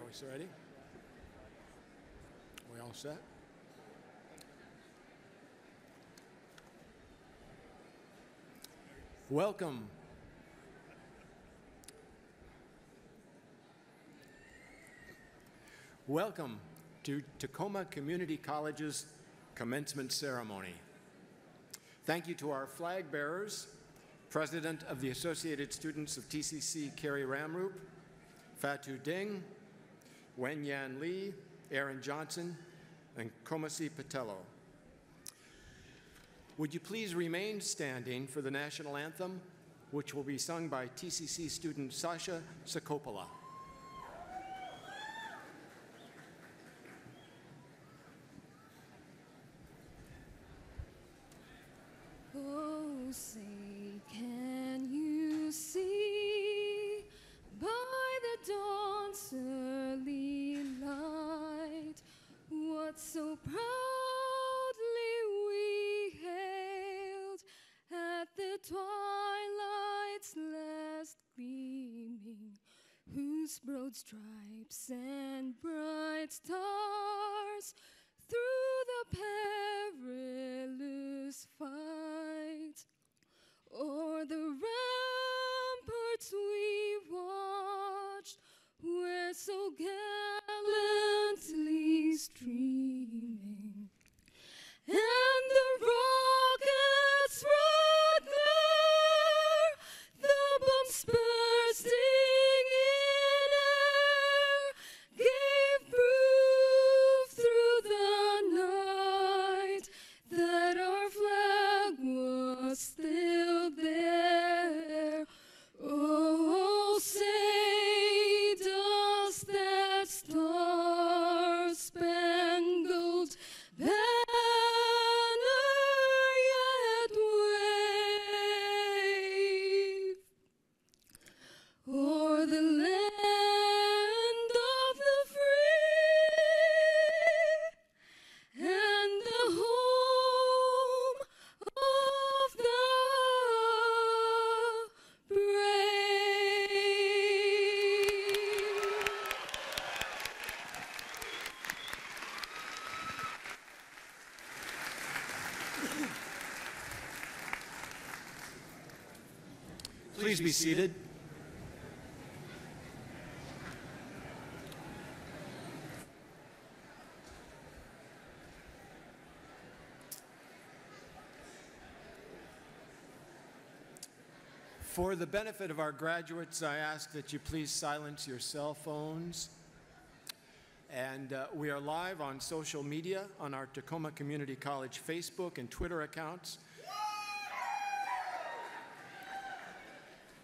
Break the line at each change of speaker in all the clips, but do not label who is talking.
we ready? We all set? Welcome. Welcome to Tacoma Community College's commencement ceremony. Thank you to our flag bearers, President of the Associated Students of TCC, Carrie Ramroop, Fatu Ding, Wen Yan Lee, Aaron Johnson, and Komasi Patello. Would you please remain standing for the national anthem, which will be sung by TCC student Sasha Sakopola.
Oh, say, can you see by the dawn's early light what so proudly we hailed at the twilight's last gleaming, whose broad stripes and bright stars through the perilous fight o'er the ramparts we watched, were so gallantly streaming, and the rocket's red glare, the bombs bursting in air, gave proof through the night that our flag was still there. Oh, say does that star-spangled banner yet wave o'er the land of the free and the home of the brave?
Please be seated. For the benefit of our graduates, I ask that you please silence your cell phones. And we are live on social media on our Tacoma Community College Facebook and Twitter accounts.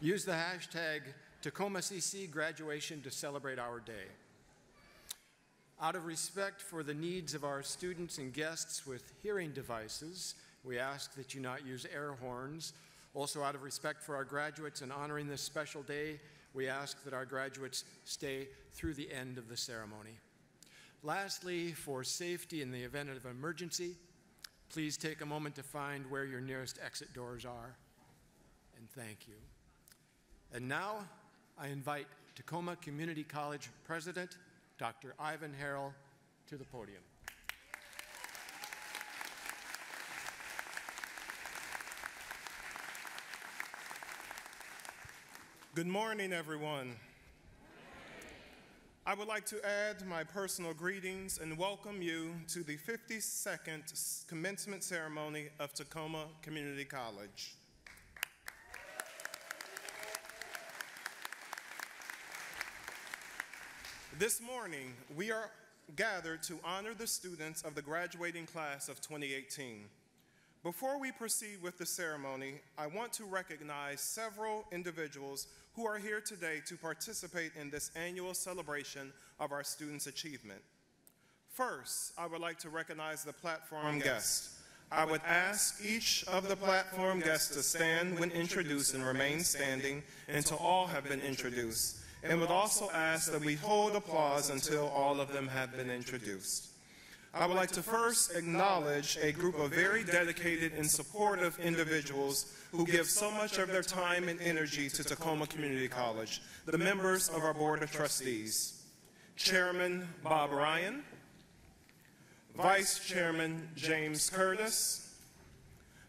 Use the hashtag TacomaCC graduation to celebrate our day. Out of respect for the needs of our students and guests with hearing devices, we ask that you not use air horns. Also, out of respect for our graduates and honoring this special day, we ask that our graduates stay through the end of the ceremony. Lastly, for safety in the event of an emergency, please take a moment to find where your nearest exit doors are. And thank you. And now, I invite Tacoma Community College President, Dr. Ivan Harrell, to the podium.
Good morning, everyone. I would like to add my personal greetings and welcome you to the 52nd commencement ceremony of Tacoma Community College. This morning, we are gathered to honor the students of the graduating class of 2018. Before we proceed with the ceremony, I want to recognize several individuals who are here today to participate in this annual celebration of our students' achievement. First, I would like to recognize the platform guests. I would ask each of the platform guests to stand when introduced and remain standing until all have been introduced, and would also ask that we hold applause until all of them have been introduced. I would like to first acknowledge a group of very dedicated and supportive individuals who give so much of their time and energy to Tacoma Community College, the members of our Board of Trustees. Chairman Bob Ryan, Vice Chairman James Curtis,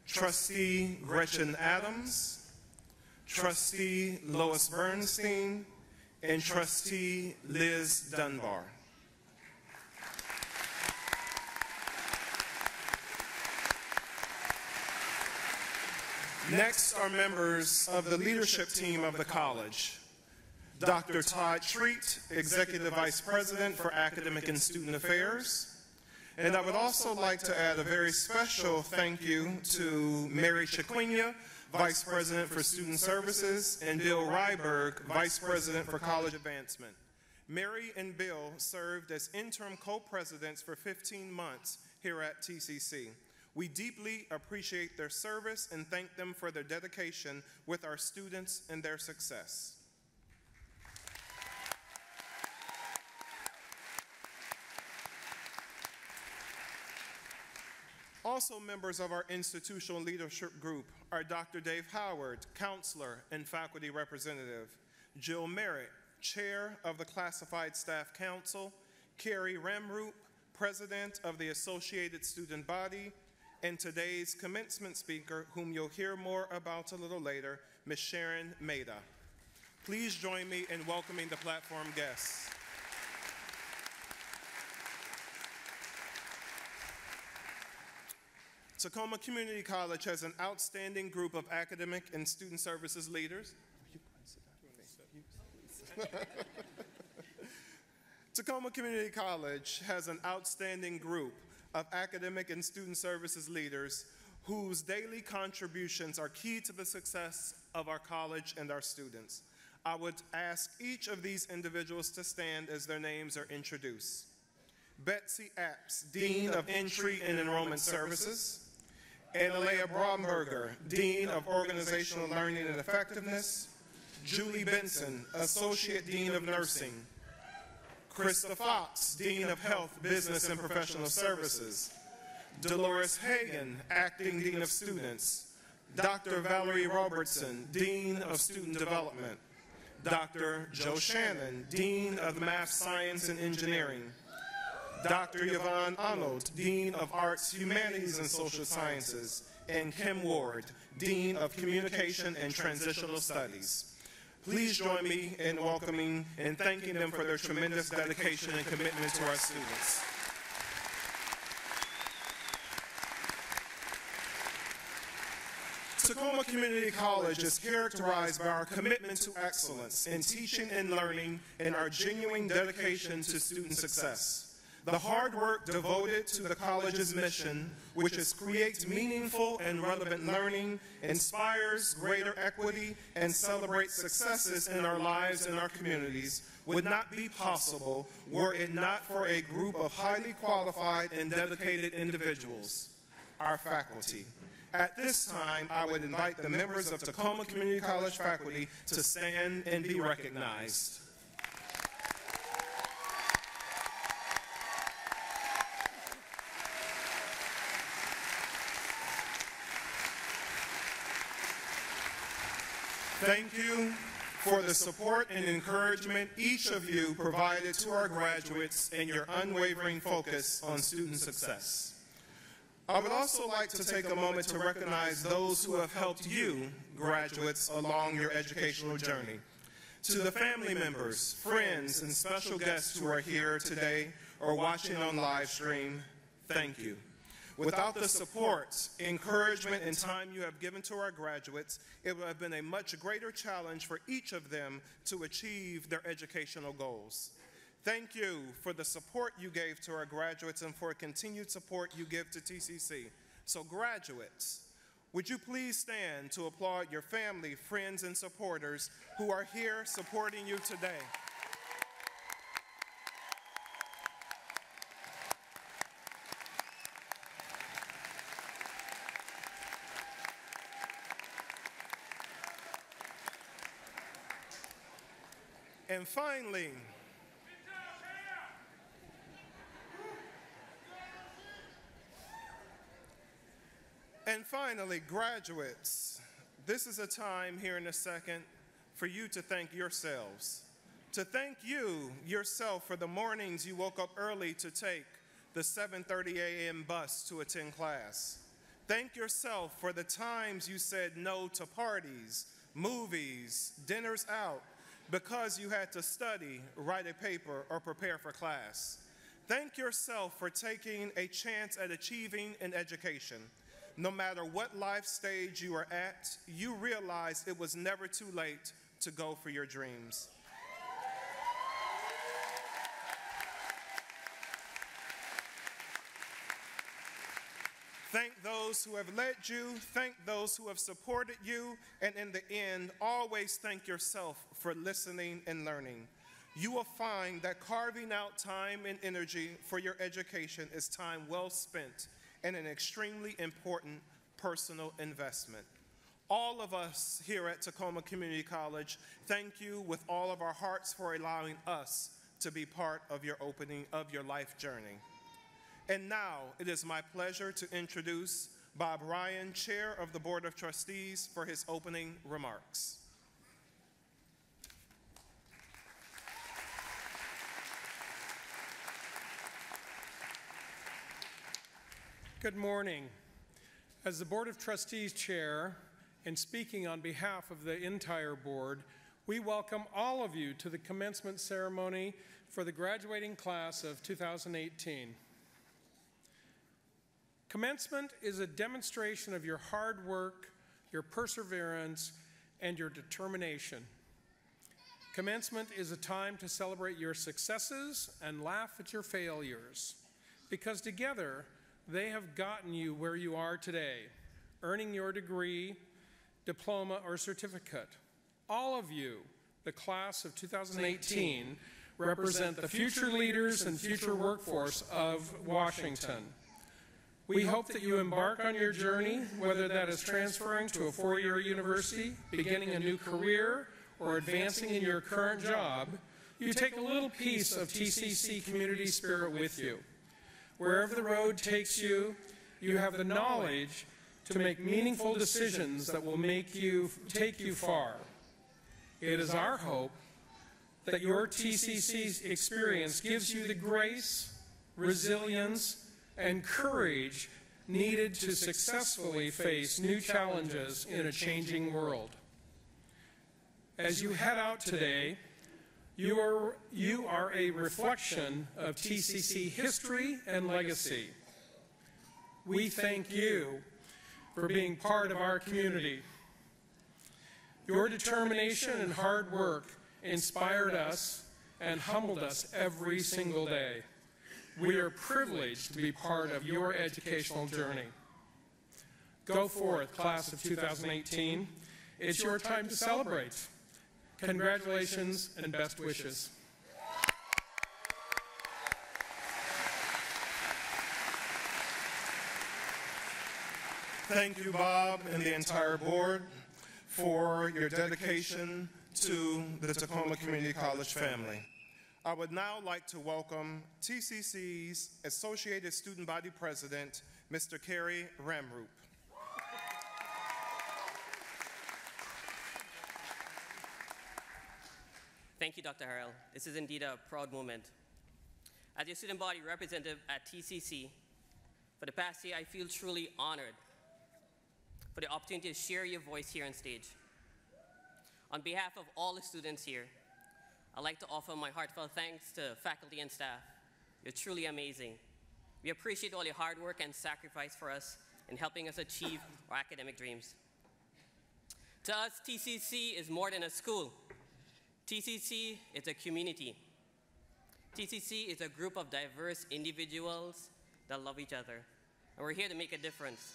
Trustee Gretchen Adams, Trustee Lois Bernstein, and Trustee Liz Dunbar. Next are members of the leadership team of the college. Dr. Todd Treat, Executive Vice President for Academic and Student Affairs. And I would also like to add a very special thank you to Mary Chiquinya, Vice President for Student Services, and Bill Ryberg, Vice President for College Advancement. Mary and Bill served as interim co-presidents for 15 months here at TCC. We deeply appreciate their service and thank them for their dedication with our students and their success. Also members of our institutional leadership group are Dr. Dave Howard, counselor and faculty representative, Jill Merritt, chair of the Classified Staff Council, Carrie Ramroop, president of the Associated Student Body, and today's commencement speaker, whom you'll hear more about a little later, Ms. Sharon Maida. Please join me in welcoming the platform guests. Tacoma Community College has an outstanding group of academic and student services leaders. Tacoma Community College has an outstanding group of academic and student services leaders whose daily contributions are key to the success of our college and our students. I would ask each of these individuals to stand as their names are introduced. Betsy Apps, Dean of Entry and Enrollment Services. Annalea Bromberger, Dean of Organizational Learning and Effectiveness. Julie Benson, Associate Dean of Nursing. Krista Fox, Dean of Health, Business, and Professional Services. Dolores Hagan, Acting Dean of Students. Dr. Valerie Robertson, Dean of Student Development. Dr. Joe Shannon, Dean of Math, Science, and Engineering. Dr. Yvonne Arnold, Dean of Arts, Humanities, and Social Sciences. And Kim Ward, Dean of Communication and Transitional Studies. Please join me in welcoming and thanking them for their tremendous dedication and commitment to our students. Tacoma Community College is characterized by our commitment to excellence in teaching and learning and our genuine dedication to student success. The hard work devoted to the college's mission, which is create meaningful and relevant learning, inspires greater equity, and celebrates successes in our lives and our communities, would not be possible were it not for a group of highly qualified and dedicated individuals, our faculty. At this time, I would invite the members of Tacoma Community College faculty to stand and be recognized. Thank you for the support and encouragement each of you provided to our graduates and your unwavering focus on student success. I would also like to take a moment to recognize those who have helped you, graduates, along your educational journey. To the family members, friends, and special guests who are here today or watching on live stream, thank you. Without the support, encouragement, and time you have given to our graduates, it would have been a much greater challenge for each of them to achieve their educational goals. Thank you for the support you gave to our graduates and for continued support you give to TCC. So graduates, would you please stand to applaud your family, friends, and supporters who are here supporting you today. And finally, graduates, this is a time here in a second for you to thank yourselves, To thank you yourself for the mornings you woke up early to take the 7:30 a.m. bus to attend class. Thank yourself for the times you said no to parties, movies, dinners out, because you had to study, write a paper, or prepare for class. Thank yourself for taking a chance at achieving an education. No matter what life stage you are at, you realize it was never too late to go for your dreams. Thank those who have led you, thank those who have supported you, and in the end, always thank yourself for listening and learning. You will find that carving out time and energy for your education is time well spent and an extremely important personal investment. All of us here at Tacoma Community College thank you with all of our hearts for allowing us to be part of your opening of your life journey. And now it is my pleasure to introduce Bob Ryan, Chair of the Board of Trustees, for his opening remarks.
Good morning. As the Board of Trustees Chair, and speaking on behalf of the entire board, we welcome all of you to the commencement ceremony for the graduating class of 2018. Commencement is a demonstration of your hard work, your perseverance, and your determination. Commencement is a time to celebrate your successes and laugh at your failures, because together they have gotten you where you are today, earning your degree, diploma, or certificate. All of you, the class of 2018, represent the future leaders and future workforce of Washington. We hope that you embark on your journey, whether that is transferring to a four-year university, beginning a new career, or advancing in your current job, you take a little piece of TCC community spirit with you. Wherever the road takes you, you have the knowledge to make meaningful decisions that will take you far. It is our hope that your TCC experience gives you the grace, resilience, and courage needed to successfully face new challenges in a changing world. As you head out today, you are a reflection of TCC history and legacy. We thank you for being part of our community. Your determination and hard work inspired us and humbled us every single day. We are privileged to be part of your educational journey. Go forth, class of 2018. It's your time to celebrate. Congratulations and best wishes.
Thank you, Bob, and the entire board for your dedication to the Tacoma Community College family. I would now like to welcome TCC's Associated Student Body President, Mr. Kerry Ramroop.
Thank you, Dr. Harrell. This is indeed a proud moment. As your student body representative at TCC, for the past year, I feel truly honored for the opportunity to share your voice here on stage. On behalf of all the students here, I'd like to offer my heartfelt thanks to faculty and staff. You're truly amazing. We appreciate all your hard work and sacrifice for us in helping us achieve our academic dreams. To us, TCC is more than a school. TCC is a community. TCC is a group of diverse individuals that love each other, and we're here to make a difference.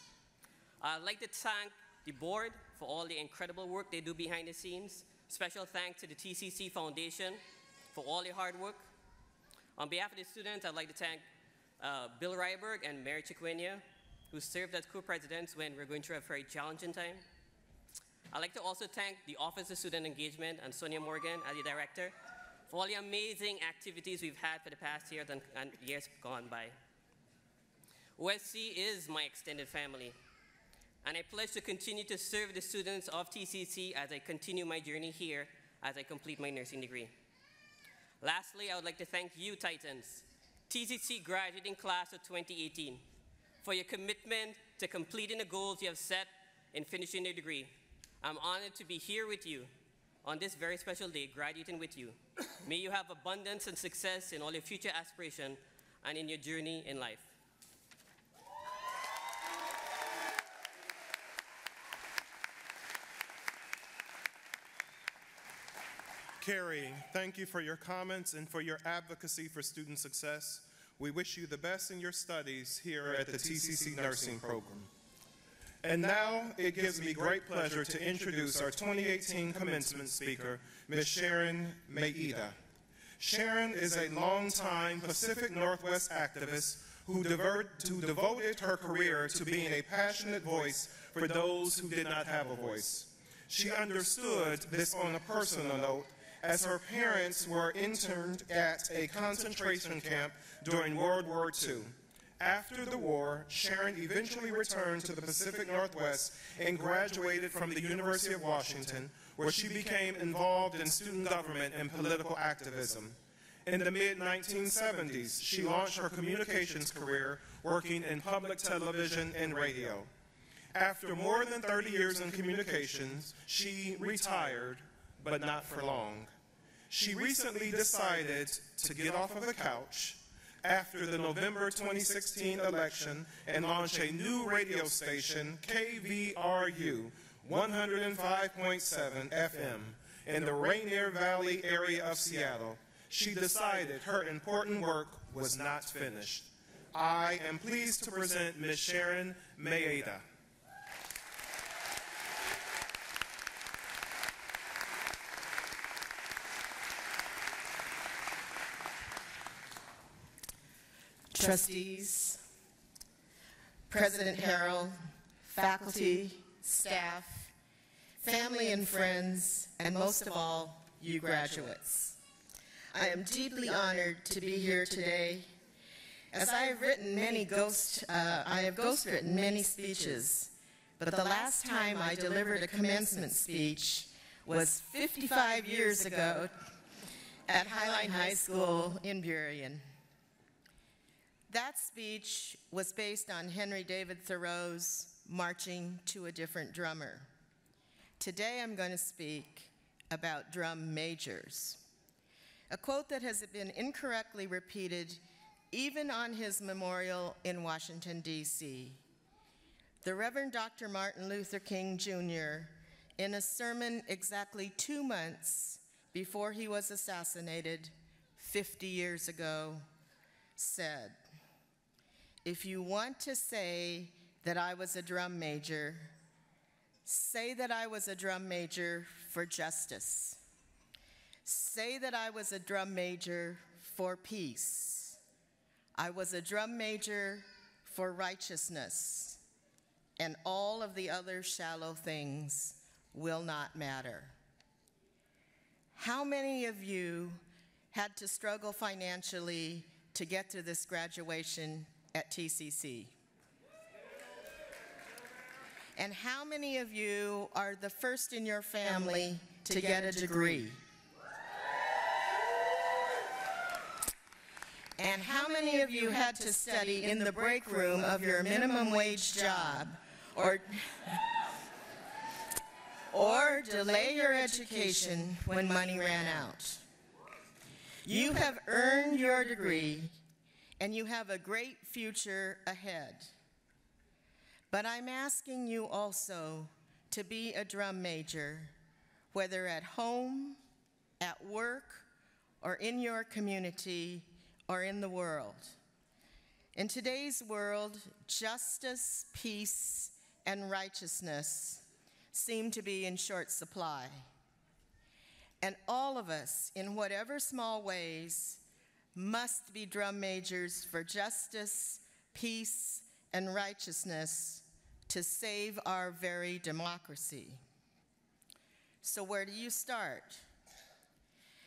I'd like to thank the board for all the incredible work they do behind the scenes. Special thanks to the TCC Foundation for all your hard work. On behalf of the students, I'd like to thank Bill Ryberg and Mary Chiquinia, who served as co-presidents when we're going through a very challenging time. I'd like to also thank the Office of Student Engagement and Sonia Morgan as the director for all the amazing activities we've had for the past years and years gone by. OSC is my extended family, and I pledge to continue to serve the students of TCC as I continue my journey here as I complete my nursing degree. Lastly, I would like to thank you, Titans, TCC graduating class of 2018, for your commitment to completing the goals you have set in finishing your degree. I'm honored to be here with you on this very special day, graduating with you. May you have abundance and success in all your future aspirations and in your journey in life.
Carrie, thank you for your comments and for your advocacy for student success. We wish you the best in your studies here at the TCC Nursing Program. And now, it gives me great pleasure to introduce our 2018 commencement speaker, Ms. Sharon Maeda. Sharon is a longtime Pacific Northwest activist who devoted her career to being a passionate voice for those who did not have a voice. She understood this on a personal note, as her parents were interned at a concentration camp during World War II. After the war, Sharon eventually returned to the Pacific Northwest and graduated from the University of Washington, where she became involved in student government and political activism. In the mid-1970s, she launched her communications career working in public television and radio. After more than 30 years in communications, she retired, but not for long. She recently decided to get off of the couch after the November 2016 election and launch a new radio station, KVRU 105.7 FM, in the Rainier Valley area of Seattle. She decided her important work was not finished. I am pleased to present Ms. Sharon Maeda.
Trustees, President Harrell, faculty, staff, family and friends, and most of all, you graduates. I am deeply honored to be here today, as I have written many ghostwritten many speeches, but the last time I delivered a commencement speech was 55 years ago at Highline High School in Burien. That speech was based on Henry David Thoreau's Marching to a Different Drummer. Today I'm going to speak about drum majors, a quote that has been incorrectly repeated even on his memorial in Washington, D.C. The Reverend Dr. Martin Luther King, Jr., in a sermon exactly 2 months before he was assassinated 50 years ago, said, "If you want to say that I was a drum major, say that I was a drum major for justice. Say that I was a drum major for peace. I was a drum major for righteousness, and all of the other shallow things will not matter." How many of you had to struggle financially to get to this graduation at TCC? And how many of you are the first in your family to get a degree? And how many of you had to study in the break room of your minimum wage job or delay your education when money ran out? You have earned your degree, and you have a great future ahead. But I'm asking you also to be a drum major, whether at home, at work, or in your community, or in the world. In today's world, justice, peace, and righteousness seem to be in short supply. And all of us, in whatever small ways, must be drum majors for justice, peace, and righteousness to save our very democracy. So where do you start?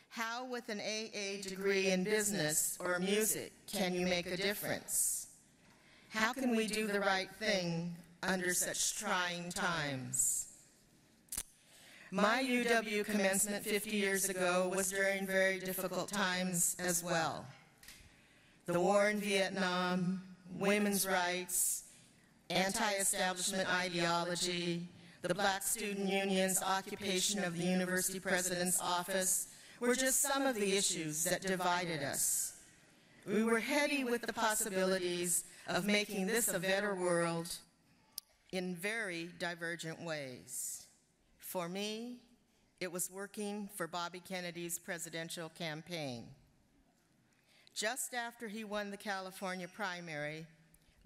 How, with an AA degree in business or music, can you make a difference? How can we do the right thing under such trying times? My UW commencement 50 years ago was during very difficult times as well. The war in Vietnam, women's rights, anti-establishment ideology, the Black Student Union's occupation of the university president's office were just some of the issues that divided us. We were heady with the possibilities of making this a better world in very divergent ways. For me, it was working for Bobby Kennedy's presidential campaign. Just after he won the California primary,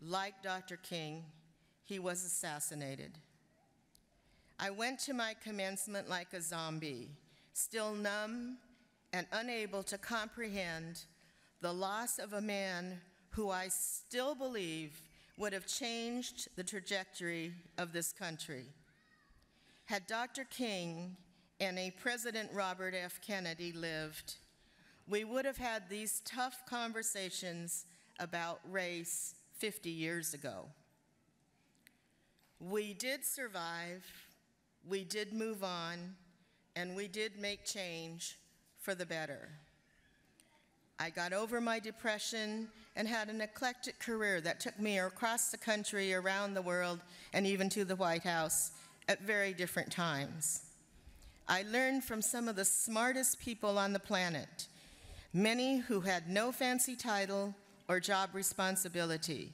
like Dr. King, he was assassinated. I went to my commencement like a zombie, still numb and unable to comprehend the loss of a man who I still believe would have changed the trajectory of this country. Had Dr. King and a President Robert F. Kennedy lived, we would have had these tough conversations about race 50 years ago. We did survive, we did move on, and we did make change for the better. I got over my depression and had an eclectic career that took me across the country, around the world, and even to the White House at very different times. I learned from some of the smartest people on the planet, many who had no fancy title or job responsibility.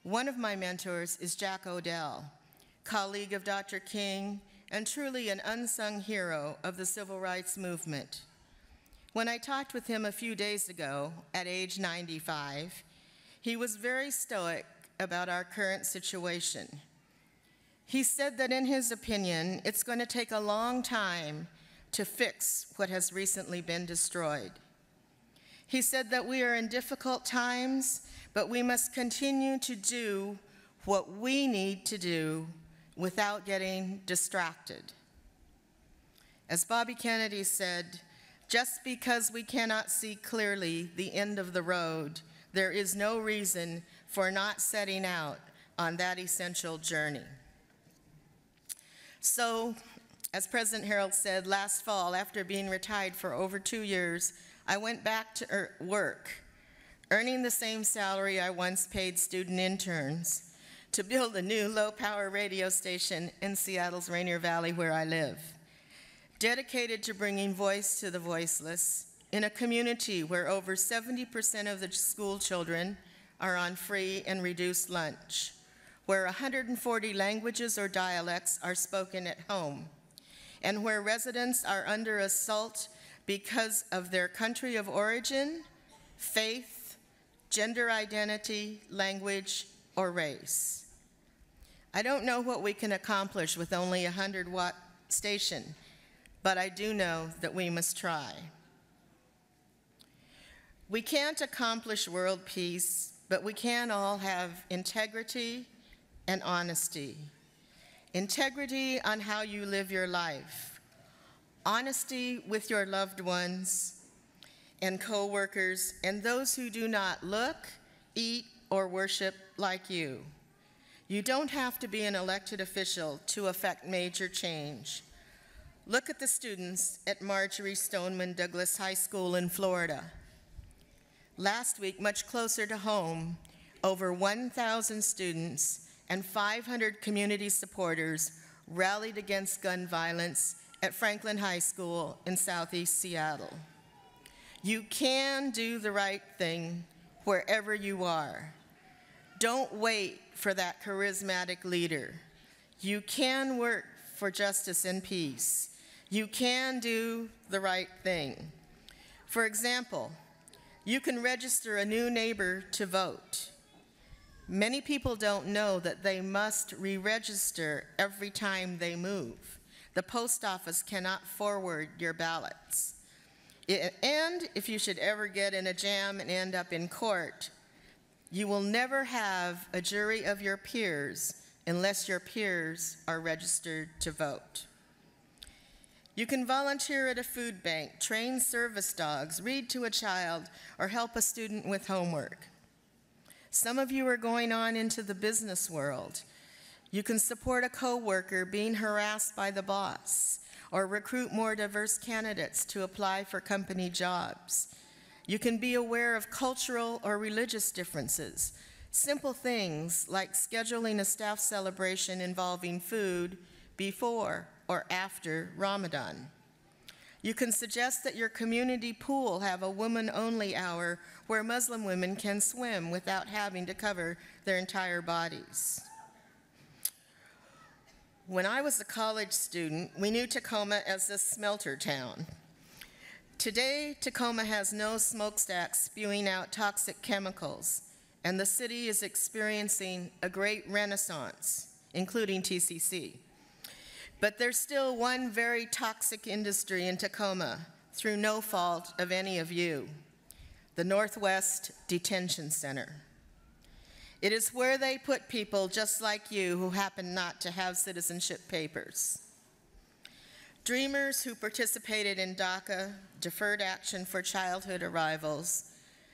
One of my mentors is Jack Odell, colleague of Dr. King, and truly an unsung hero of the civil rights movement. When I talked with him a few days ago, at age 95, he was very stoic about our current situation. He said that in his opinion, it's going to take a long time to fix what has recently been destroyed. He said that we are in difficult times, but we must continue to do what we need to do without getting distracted. As Bobby Kennedy said, just because we cannot see clearly the end of the road, there is no reason for not setting out on that essential journey. So, as President Harold said, last fall, after being retired for over 2 years, I went back to work, earning the same salary I once paid student interns, to build a new low-power radio station in Seattle's Rainier Valley, where I live, dedicated to bringing voice to the voiceless in a community where over 70% of the school children are on free and reduced lunch, where 140 languages or dialects are spoken at home, and where residents are under assault because of their country of origin, faith, gender identity, language, or race. I don't know what we can accomplish with only a 100-watt station, but I do know that we must try. We can't accomplish world peace, but we can all have integrity and honesty. Integrity on how you live your life. Honesty with your loved ones and co-workers and those who do not look, eat, or worship like you. You don't have to be an elected official to affect major change. Look at the students at Marjorie Stoneman Douglas High School in Florida. Last week, much closer to home, over 1,000 students and 500 community supporters rallied against gun violence at Franklin High School in Southeast Seattle. You can do the right thing wherever you are. Don't wait for that charismatic leader. You can work for justice and peace. You can do the right thing. For example, you can register a new neighbor to vote. Many people don't know that they must re-register every time they move. The post office cannot forward your ballots. And if you should ever get in a jam and end up in court, you will never have a jury of your peers unless your peers are registered to vote. You can volunteer at a food bank, train service dogs, read to a child, or help a student with homework. Some of you are going on into the business world. You can support a coworker being harassed by the boss, or recruit more diverse candidates to apply for company jobs. You can be aware of cultural or religious differences, simple things like scheduling a staff celebration involving food before or after Ramadan. You can suggest that your community pool have a woman-only hour where Muslim women can swim without having to cover their entire bodies. When I was a college student, we knew Tacoma as a smelter town. Today, Tacoma has no smokestacks spewing out toxic chemicals, and the city is experiencing a great renaissance, including TCC. But there's still one very toxic industry in Tacoma, through no fault of any of you: the Northwest Detention Center. It is where they put people just like you who happen not to have citizenship papers. Dreamers who participated in DACA, Deferred Action for Childhood Arrivals,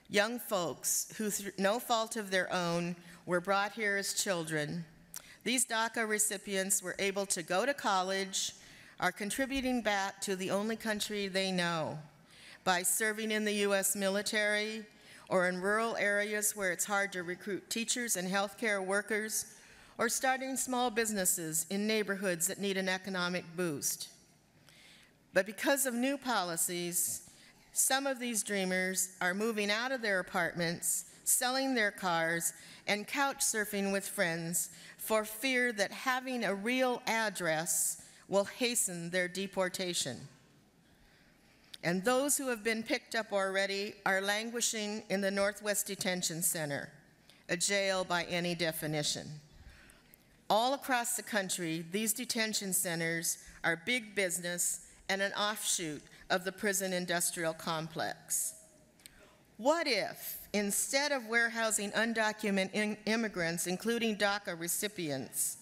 young folks who, through no fault of their own, were brought here as children. These DACA recipients were able to go to college, are contributing back to the only country they know by serving in the U.S. military, or in rural areas where it's hard to recruit teachers and healthcare workers, or starting small businesses in neighborhoods that need an economic boost. But because of new policies, some of these dreamers are moving out of their apartments, selling their cars, and couch surfing with friends for fear that having a real address will hasten their deportation. And those who have been picked up already are languishing in the Northwest Detention Center, a jail by any definition. All across the country, these detention centers are big business and an offshoot of the prison industrial complex. What if, instead of warehousing undocumented immigrants, including DACA recipients,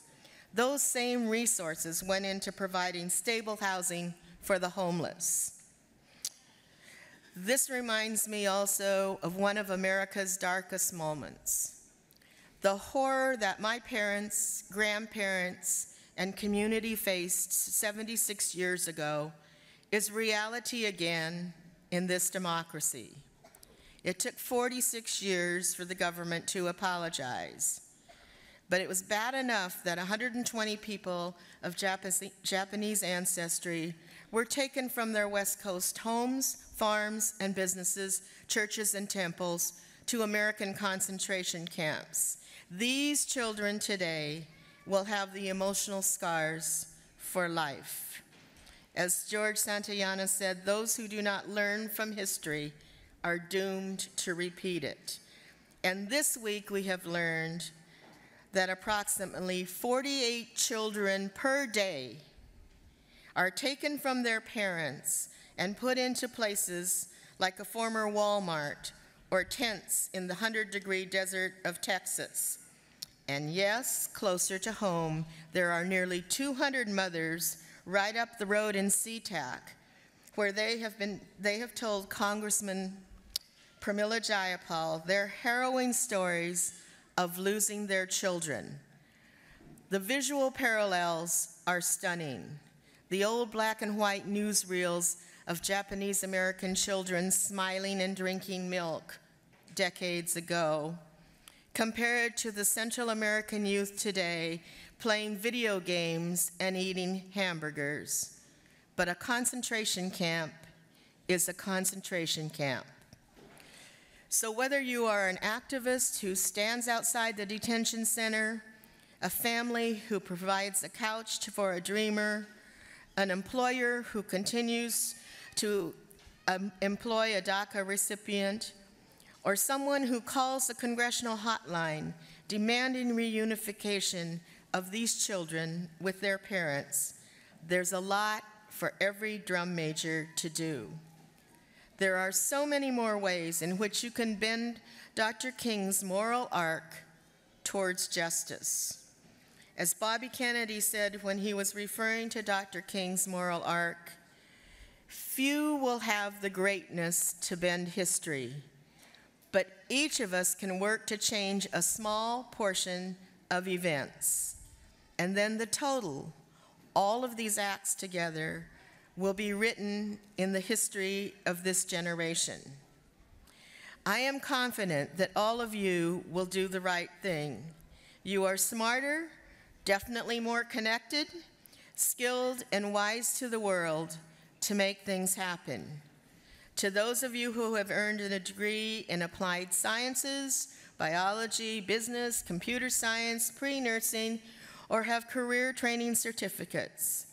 those same resources went into providing stable housing for the homeless? This reminds me also of one of America's darkest moments. The horror that my parents, grandparents, and community faced 76 years ago is reality again in this democracy. It took 46 years for the government to apologize, but it was bad enough that 120 people of Japanese ancestry were taken from their West Coast homes, farms, and businesses, churches, and temples to American concentration camps. These children today will have the emotional scars for life. As George Santayana said, those who do not learn from history are doomed to repeat it. And this week we have learned that approximately 48 children per day are taken from their parents and put into places like a former Walmart or tents in the 100-degree desert of Texas. And yes, closer to home, there are nearly 200 mothers right up the road in SeaTac, where they have told Congressman Pramila Jayapal their harrowing stories of losing their children. The visual parallels are stunning. The old black and white newsreels of Japanese American children smiling and drinking milk decades ago, compared to the Central American youth today playing video games and eating hamburgers. But a concentration camp is a concentration camp. So whether you are an activist who stands outside the detention center, a family who provides a couch for a dreamer, an employer who continues to employ a DACA recipient, or someone who calls the congressional hotline demanding reunification of these children with their parents, there's a lot for every drum major to do. There are so many more ways in which you can bend Dr. King's moral arc towards justice. As Bobby Kennedy said when he was referring to Dr. King's moral arc, few will have the greatness to bend history, but each of us can work to change a small portion of events. and then the total, all of these acts together, will be written in the history of this generation. I am confident that all of you will do the right thing. You are smarter, definitely more connected, skilled, and wise to the world to make things happen. To those of you who have earned a degree in applied sciences, biology, business, computer science, pre-nursing, or have career training certificates,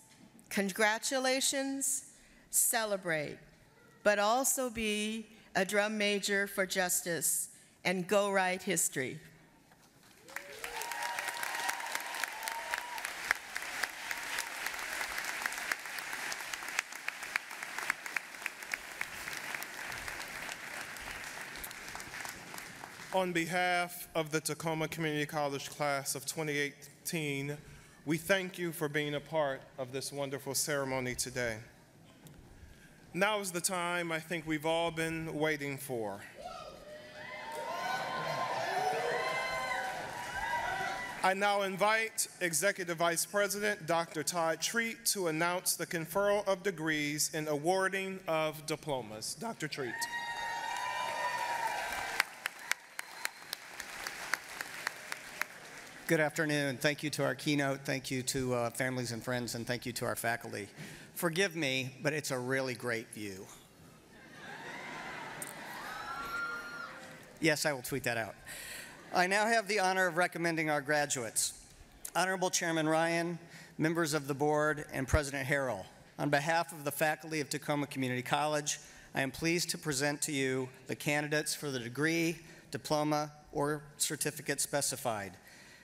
congratulations, celebrate, but also be a drum major for justice and go write history.
On behalf of the Tacoma Community College class of 2018, we thank you for being a part of this wonderful ceremony today. Now is the time I think we've all been waiting for. I now invite Executive Vice President Dr. Todd Treat to announce the conferral of degrees and awarding of diplomas. Dr. Treat.
Good afternoon. Thank you to our keynote. Thank you to families and friends, and thank you to our faculty. Forgive me, but it's a really great view. Yes, I will tweet that out. I now have the honor of recommending our graduates. Honorable Chairman Ryan, members of the board, and President Harrell, on behalf of the faculty of Tacoma Community College, I am pleased to present to you the candidates for the degree, diploma, or certificate specified.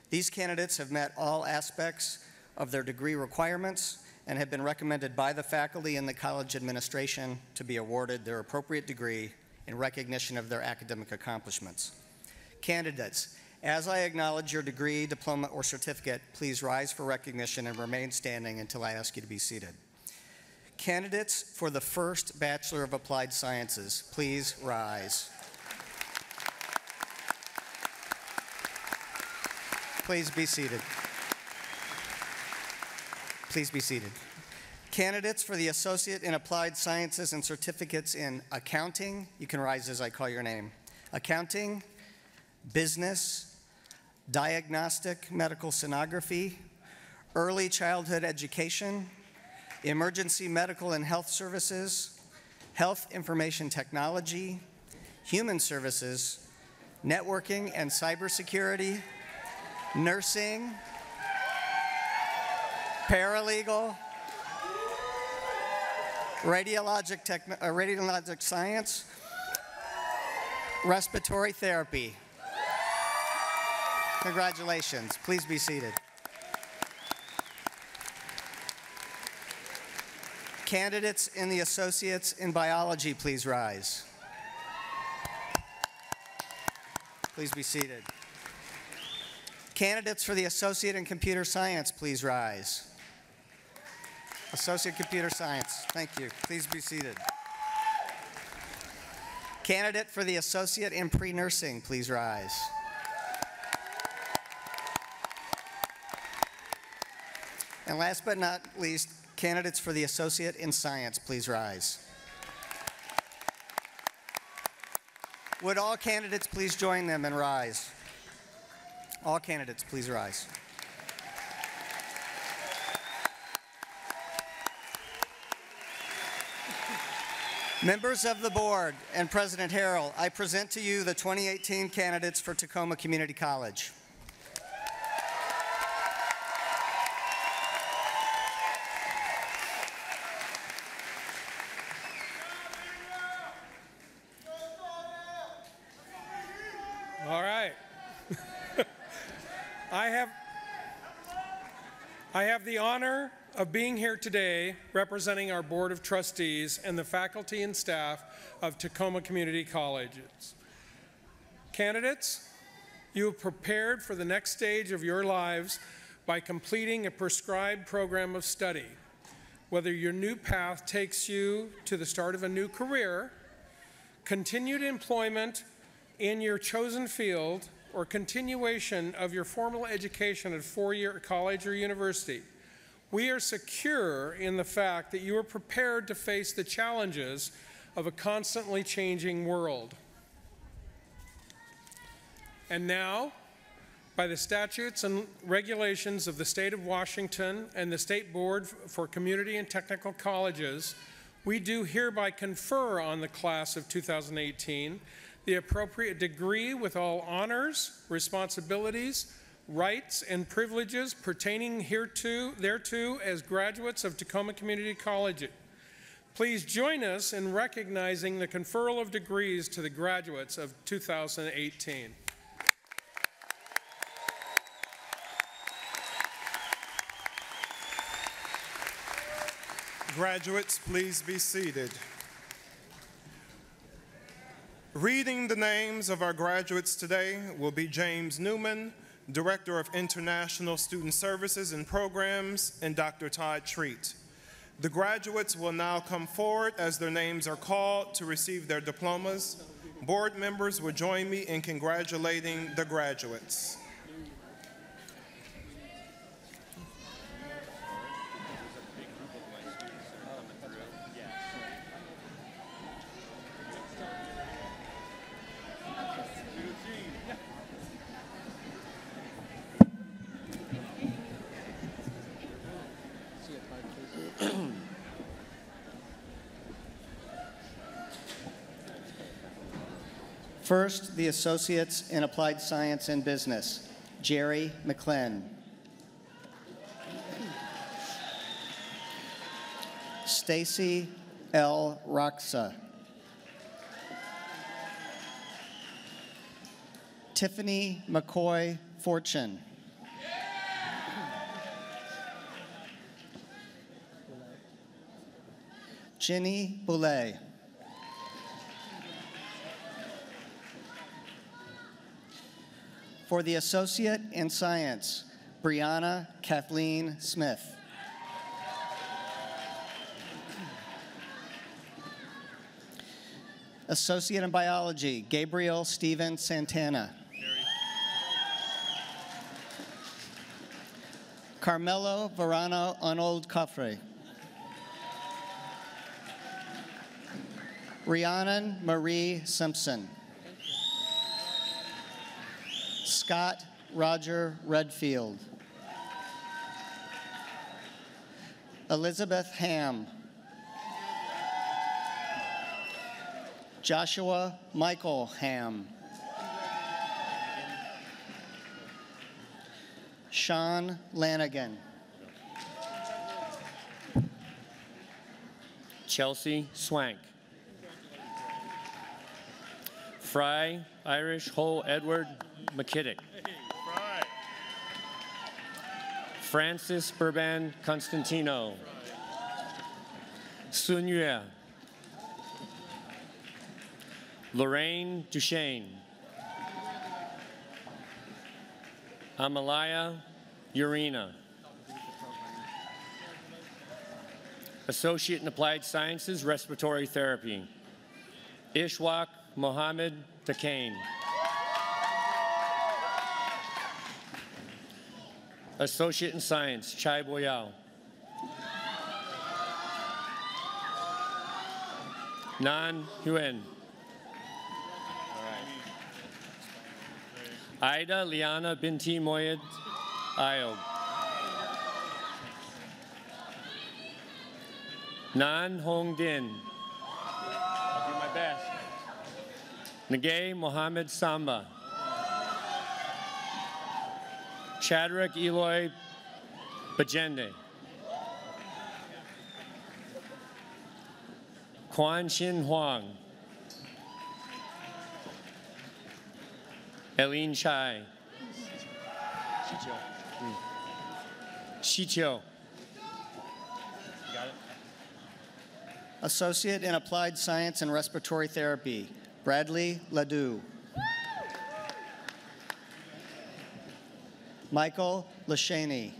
These candidates have met all aspects of their degree requirements and have been recommended by the faculty and the college administration to be awarded their appropriate degree in recognition of their academic accomplishments. Candidates, as I acknowledge your degree, diploma, or certificate, please rise for recognition and remain standing until I ask you to be seated. Candidates for the first Bachelor of Applied Sciences, please rise. Please be seated. Please be seated. Candidates for the Associate in Applied Sciences and certificates in accounting, you can rise as I call your name. Accounting, business, diagnostic medical sonography, early childhood education, emergency medical and health services, health information technology, human services, networking and cybersecurity, nursing, paralegal, radiologic science, respiratory therapy. Congratulations. Please be seated. Candidates in the Associates in Biology, please rise. Please be seated. Candidates for the Associate in Computer Science, please rise. Associate Computer Science, thank you. Please be seated. Candidate for the Associate in Pre-Nursing, please rise. And last but not least, candidates for the Associate in Science, please rise. Would all candidates please join them and rise? All candidates, please rise. Members of the board and President Harrell, I present to you the 2018 candidates for Tacoma Community College.
All right. I have the honor of being here today representing our Board of Trustees and the faculty and staff of Tacoma Community Colleges. Candidates, you have prepared for the next stage of your lives by completing a prescribed program of study. Whether your new path takes you to the start of a new career, continued employment in your chosen field, or continuation of your formal education at four-year college or university, we are secure in the fact that you are prepared to face the challenges of a constantly changing world. And now, by the statutes and regulations of the state of Washington and the State Board for Community and Technical Colleges, we do hereby confer on the class of 2018 the appropriate degree with all honors, responsibilities, rights, and privileges pertaining thereto as graduates of Tacoma Community College. Please join us in recognizing the conferral of degrees to the graduates of 2018.
Graduates, please be seated. Reading the names of our graduates today will be James Newman, Director of International Student Services and Programs, and Dr. Todd Treat. The graduates will now come forward as their names are called to receive their diplomas. Board members will join me in congratulating the graduates.
First, the Associates in Applied Science and Business, Jerry McClenn. Stacy L. Roxa. Tiffany McCoy Fortune. Jenny Boulay. For the Associate in Science, Brianna Kathleen Smith. Associate in Biology, Gabriel Stephen Santana. Carmelo Verano Arnold Coffrey. Rhiannon Marie Simpson. Scott Roger Redfield. Elizabeth Ham. Joshua Michael Ham. Sean Lanigan.
Chelsea Swank. Fry Irish Ho Edward McKittick. Francis Burban Constantino. Sun Yue. Lorraine Duchesne. Amalaya Urena. Associate in Applied Sciences, Respiratory Therapy, Ishwak Mohammed Takane. Associate in Science, Chai Boyao. Nan Huen. Ida Liana Binti Moyed Ayob. Nan Hong Din. I'll do my best. Nagay Mohammed Samba. Chadrick Eloy Bajende. Quan Shin Huang. Eileen Chai. Shichio.
Associate in Applied Science and Respiratory Therapy, Bradley Ledoux. Michael Lashaney.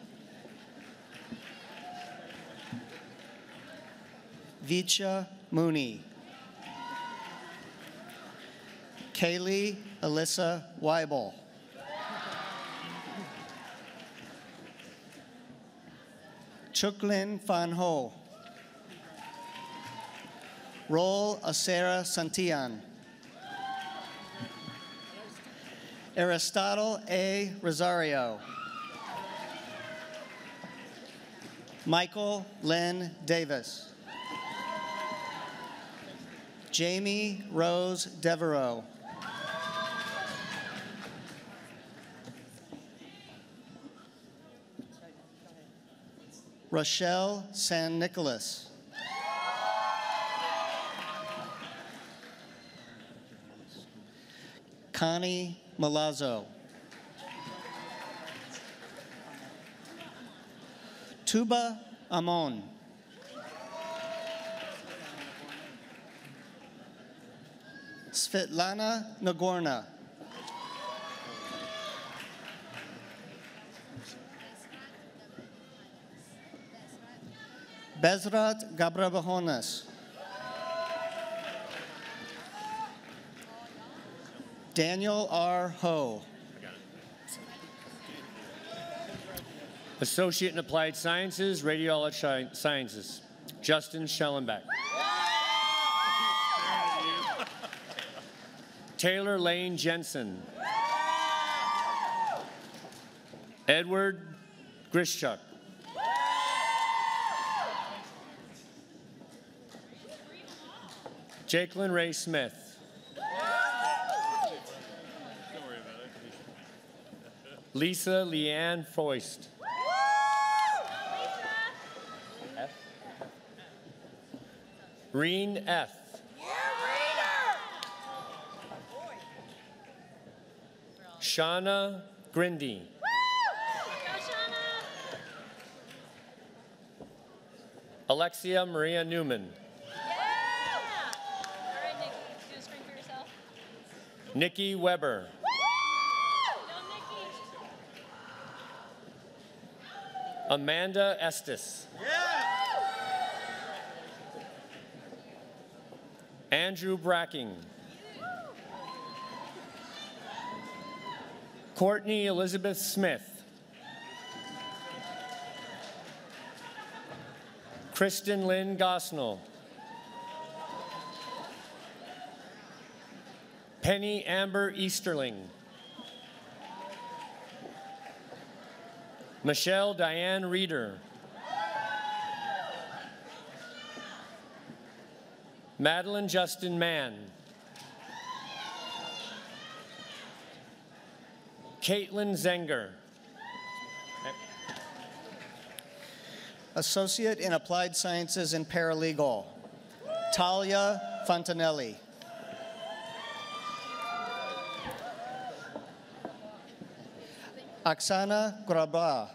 Vicha Mooney. Kaylee Alyssa Weibel. Chuklin Fan Ho. Rol Acera Santillan. Aristotle A. Rosario. Michael Lynn Davis. Jamie Rose Devereaux. Rochelle San Nicolas. Connie Malazzo. Tuba Amon. Svetlana Nagorna. Bezrat Gabrabahonas. Daniel R. Ho.
Associate in Applied Sciences, Radiology Sciences, Justin Schellenbeck. Taylor Lane Jensen. Edward Grischuk. Jacqueline Ray Smith. Lisa Leanne Foist. F. Reen F. Shauna Grindy. Alexia Maria Newman. Nikki Weber. Amanda Estes. Andrew Bracking. Courtney Elizabeth Smith. Kristen Lynn Gosnell. Penny Amber Easterling. Michelle Diane Reeder. Madeline Justin Mann. Caitlin Zenger.
Associate in Applied Sciences and Paralegal, Talia Fontanelli. Oksana Graba.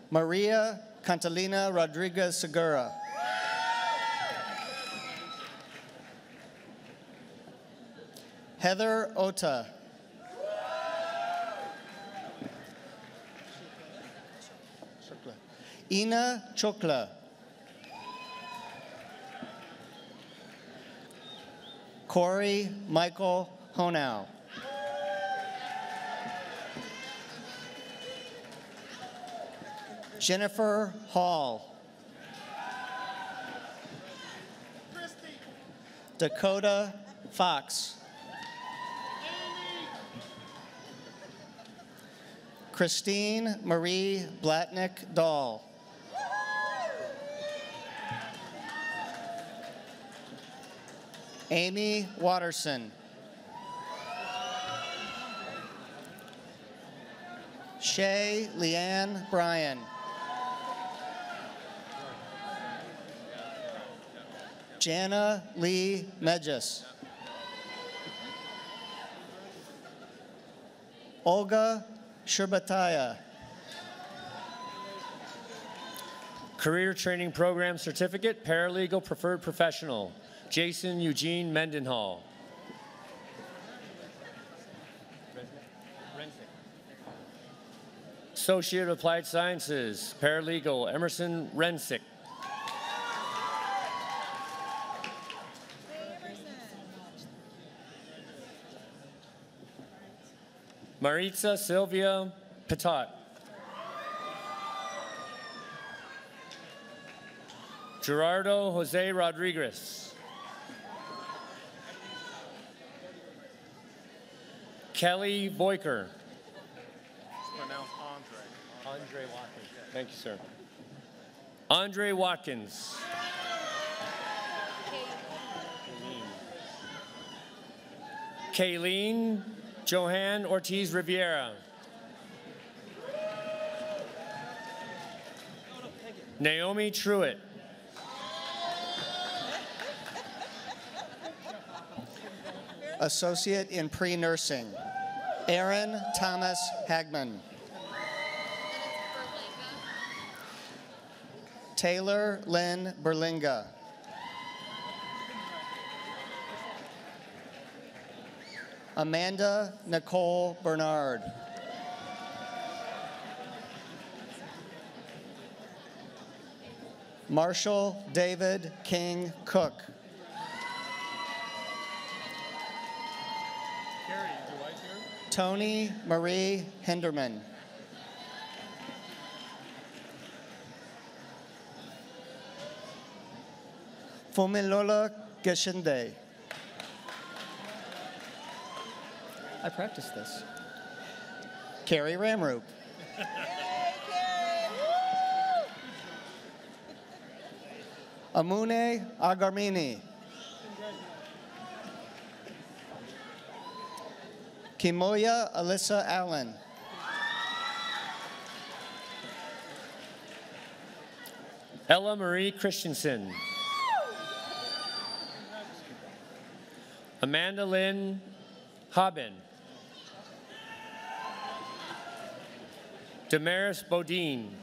Maria Cantalina Rodriguez Segura. Heather Ota. Ina Chokla. Corey Michael Honau. Jennifer Hall. Dakota Fox. Christine Marie Blatnick Dahl. Amy Watterson. Shay Leanne Bryan. Jana Lee Medjas. Olga Sherbataya.
Career Training Program Certificate, Paralegal Preferred Professional, Jason Eugene Mendenhall. Associate of Applied Sciences, Paralegal, Emerson Rensick. Maritza Sylvia Patot. Gerardo Jose Rodriguez. Kelly Boyker.
It's pronounced Andre.
Andre Watkins. Thank you, sir. Andre Watkins. Kayleen Johan Ortiz Riviera. Naomi Truitt.
Associate in Pre-Nursing, Aaron Thomas Hagman. Taylor Lynn Berlinga. Amanda Nicole Bernard. Marshall David King Cook. Tony Marie Henderman. Fumilola Geshinde. I practiced this. Carrie Ramroop. Amune Agarmini. Kimoya Alyssa Allen.
Ella Marie Christensen. Amanda Lynn Haben. Damaris Bodine.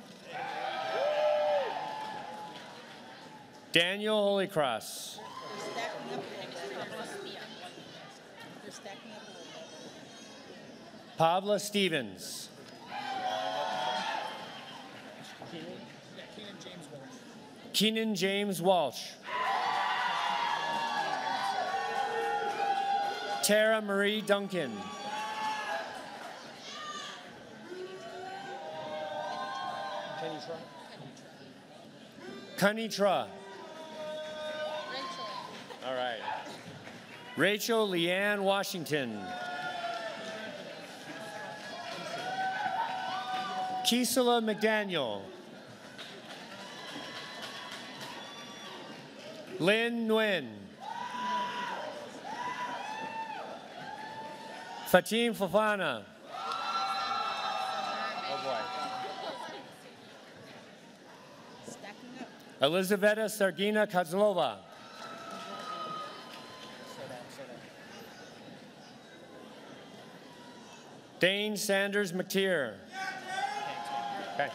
Daniel Holycross. Pavla Stevens. Keenan James Walsh. Tara Marie Duncan. Kanitra. All right. Rachel Leanne Washington. Kisela McDaniel. Lynn Nguyen. Fatim Fofana. Oh boy. Elizaveta Sargina Kozlova. Dane Sanders McTeer. Okay.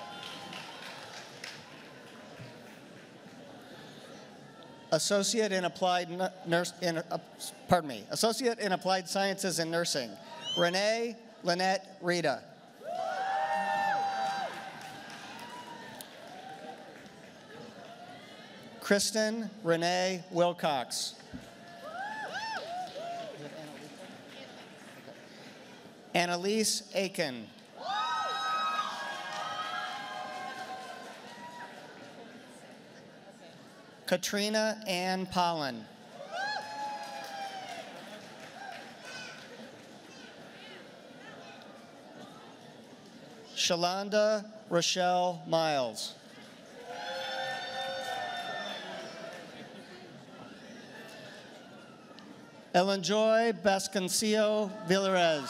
Associate in Applied Associate in Applied Sciences and Nursing, Renee Lynette Rita. Kristen Renee Wilcox. Annalise Aiken. Katrina Ann Pollen. Shalonda Rochelle Miles. Elenjoy Bascancillo Villarez.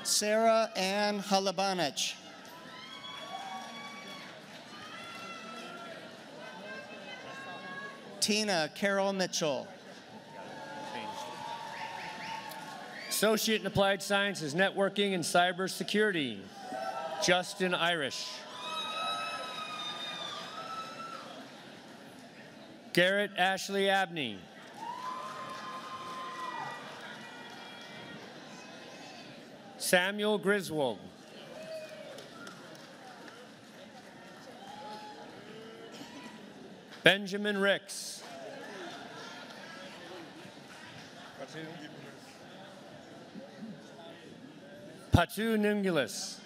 Sarah Ann Halabanich. Tina Carol Mitchell.
Associate in Applied Sciences, Networking and Cybersecurity, Justin Irish. Garrett Ashley Abney. Samuel Griswold. Benjamin Ricks. Patu Nungulis.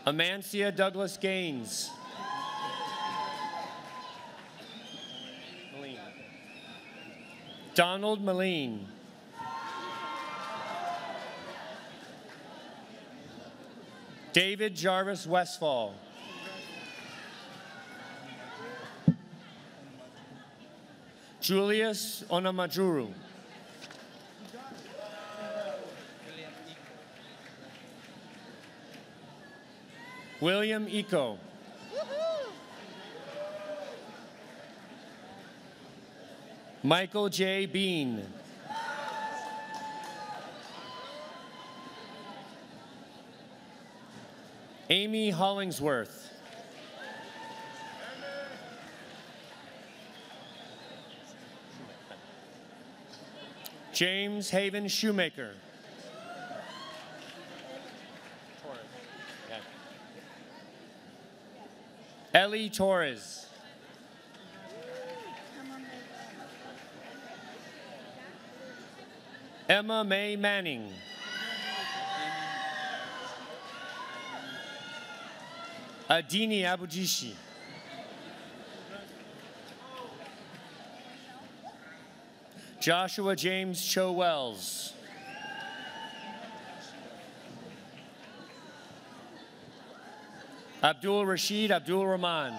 Amancia Douglas Gaines. Donald Moline. David Jarvis Westfall. Julius Onamajuru. William Eco. Michael J. Bean. Amy Hollingsworth. James Haven Shoemaker. Ellie Torres. Emma Mae Manning. Adini Abujishi. Joshua James Cho Wells. Abdul Rashid Abdul Rahman.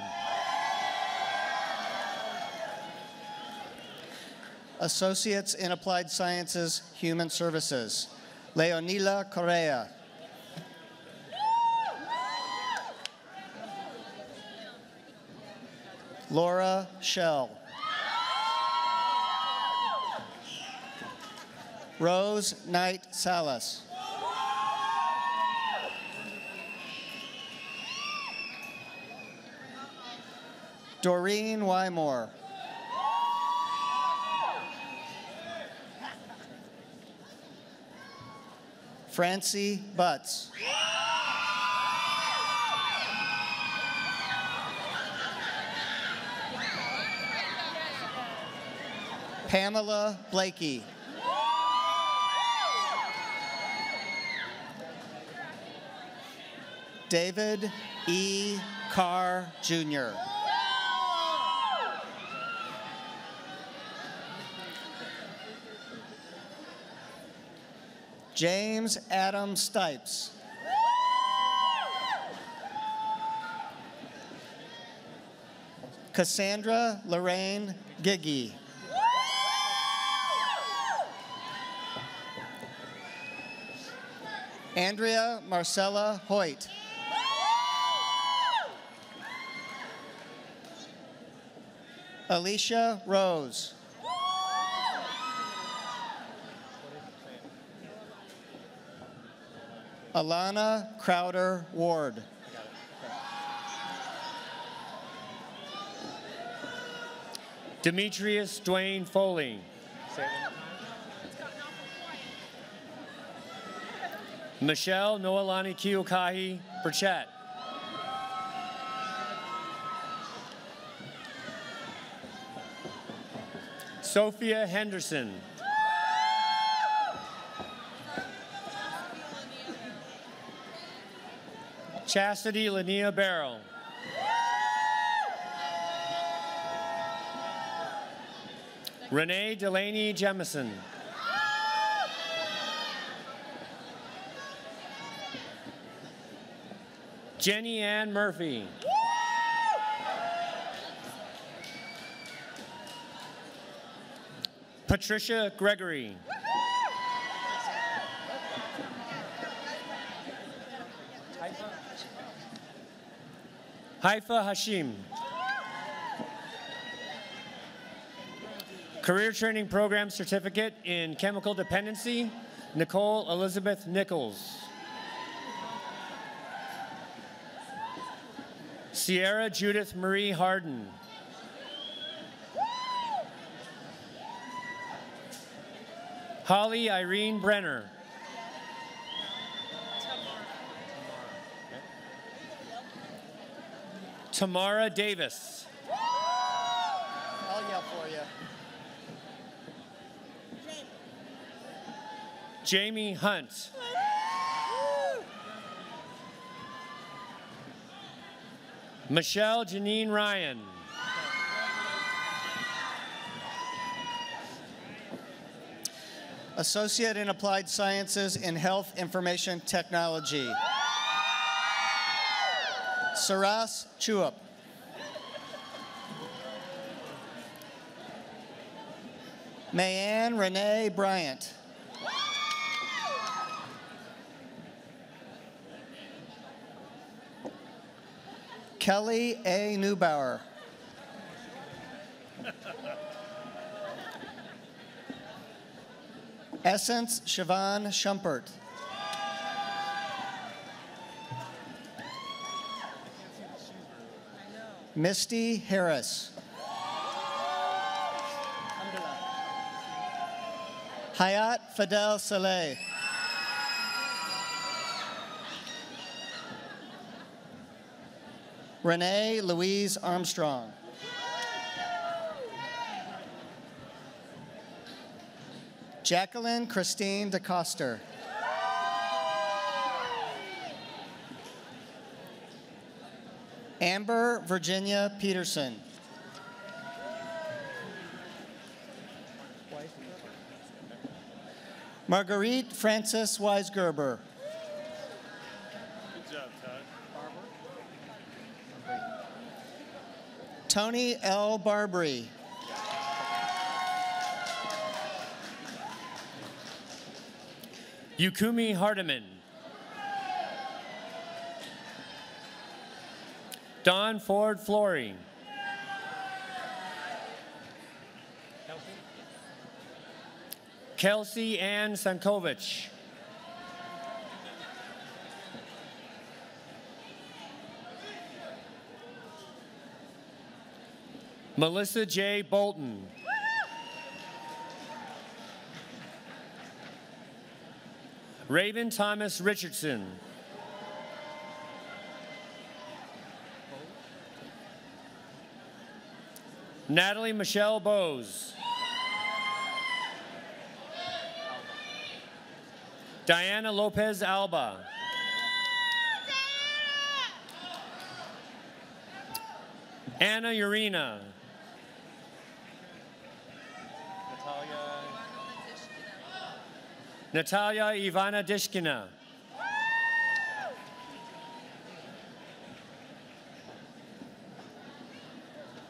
Associates in Applied Sciences, Human Services, Leonila Correa. Laura Shell. Rose Knight Salas. Doreen Wymore. Francie Butts. Pamela Blakey. David E. Carr, Jr. James Adam Stipes. Cassandra Lorraine Giggy. Andrea Marcella Hoyt. Alicia Rose. Alana Crowder Ward.
Demetrius Dwayne Foley. Michelle Noelani Kiyokahi Burchett. Sophia Henderson. Chastity Linnea Barrow. Renee Delaney Jemison. Jenny Ann Murphy. Patricia Gregory. Haifa Hashim. Career Training Program Certificate in Chemical Dependency, Nicole Elizabeth Nichols. Sierra Judith Marie Harden. Holly Irene Brenner. Tamara Davis.
I'll yell for you.
Jamie Hunt. Michelle Janine Ryan.
Associate in Applied Sciences in Health Information Technology, Saras Chuap. Mayanne Renee Bryant. Kelly A. Neubauer. Essence Siobhan Schumpert. Misty Harris. Hayat Fidel Saleh. Renee Louise Armstrong. Jacqueline Christine DeCoster. Amber Virginia Peterson. Marguerite Frances Weisgerber.
Good job, Todd.
Tony L. Barbary.
Yukumi Hardiman. Don Ford Flory. Kelsey Ann Sankovich. Melissa J. Bolton. Raven Thomas Richardson. Natalie Michelle Bowes. Diana Lopez Alba. Anna Urena. Natalia Ivana Dishkina.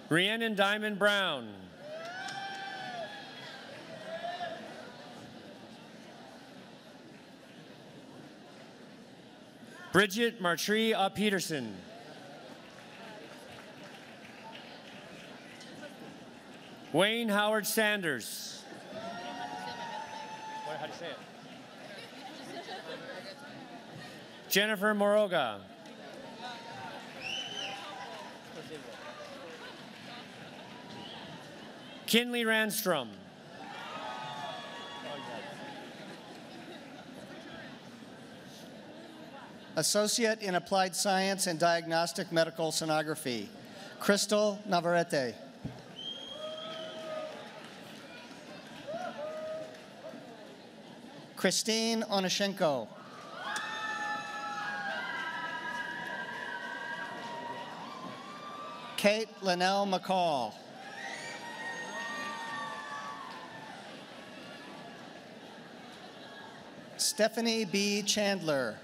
Rhiannon Diamond Brown. Bridget Martrie Peterson. Wayne Howard Sanders. How do you say it? Jennifer Moroga. Kinley Randstrom.
Associate in Applied Science and Diagnostic Medical Sonography, Crystal Navarrete. Christine Onishenko. Kate Linnell McCall. Stephanie B. Chandler.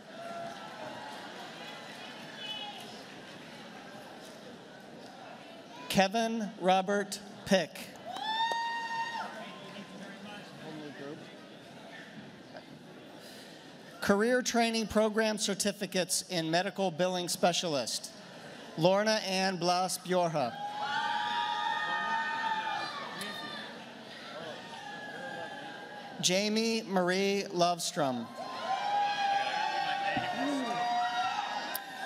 Kevin Robert Pick. Career Training Program Certificates in Medical Billing Specialist, Lorna Ann Blas Bjorha. Jamie Marie Lovestrom.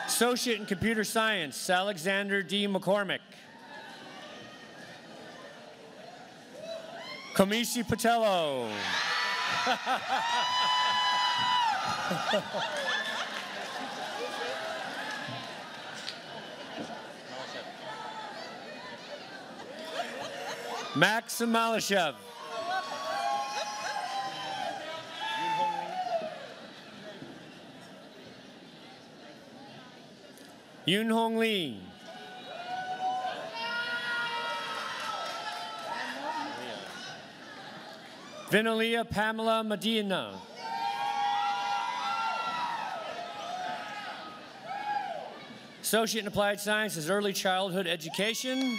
Associate in Computer Science, Alexander D. McCormick. Komishi Patello. Maxim Malashev. Yoon Hong Lee. Vinalia Pamela Medina. Associate in Applied Sciences, Early Childhood Education.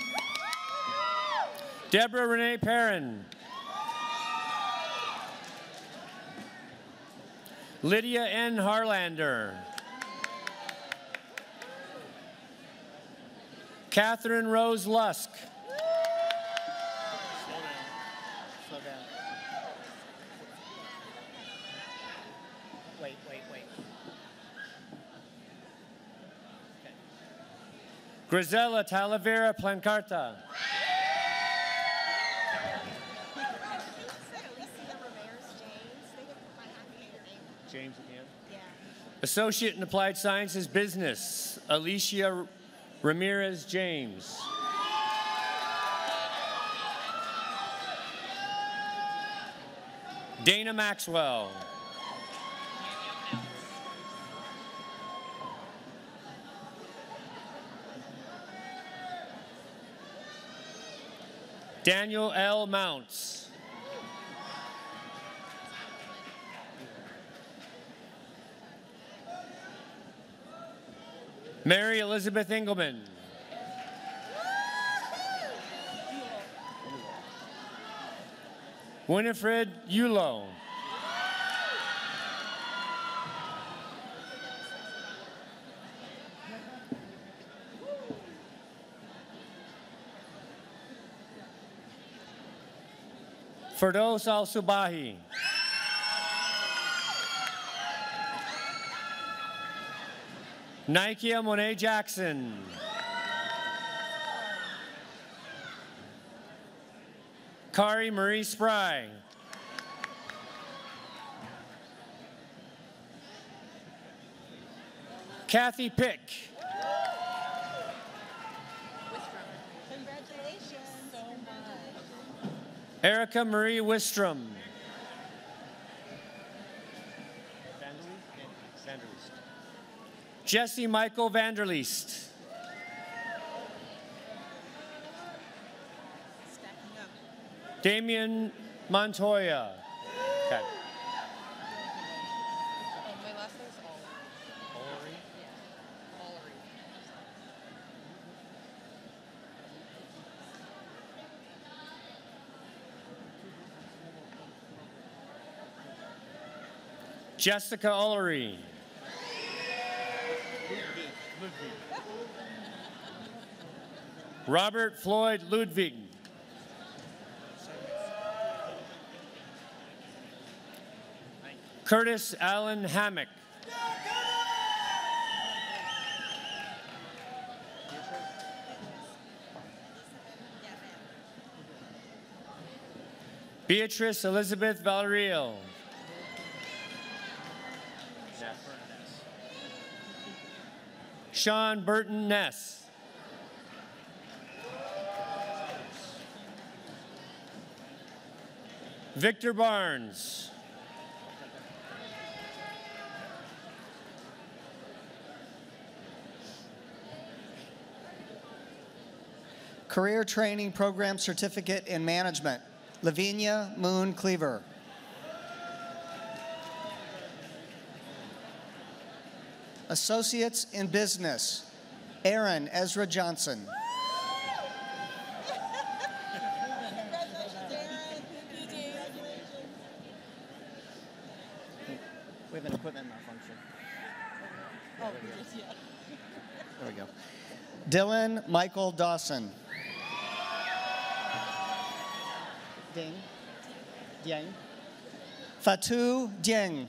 Deborah Renee Perrin. Lydia N. Harlander. Catherine Rose Lusk.
Slow down. Wait. Okay.
Grisela Talavera Plancarta.
James again? Yeah.
Associate in Applied Sciences Business, Alicia Ramirez James. Dana Maxwell. Daniel L. Mounts. Mary Elizabeth Engelman. Winifred Yulo. Firdaus Al-Subahi. Nikia Monet Jackson. Kari Marie Spry. Kathy Pick.
Congratulations so much.
Erica Marie Wistrom. Jesse Michael Vanderleest. Damian Montoya. Okay.
My last name's Ollery. Ollery.
Jessica Ullery. Robert Floyd Ludwig. Curtis Allen Hammock. Beatrice Elizabeth Valeriel. Sean Burton Ness. Victor Barnes.
Career Training Program Certificate in Management, Lavinia Moon Cleaver. Associates in Business, Aaron Ezra Johnson. We have an equipment malfunction.
Oh, yeah.
There we go. Dylan Michael Dawson. Ding. Dieng. Fatou Dieng.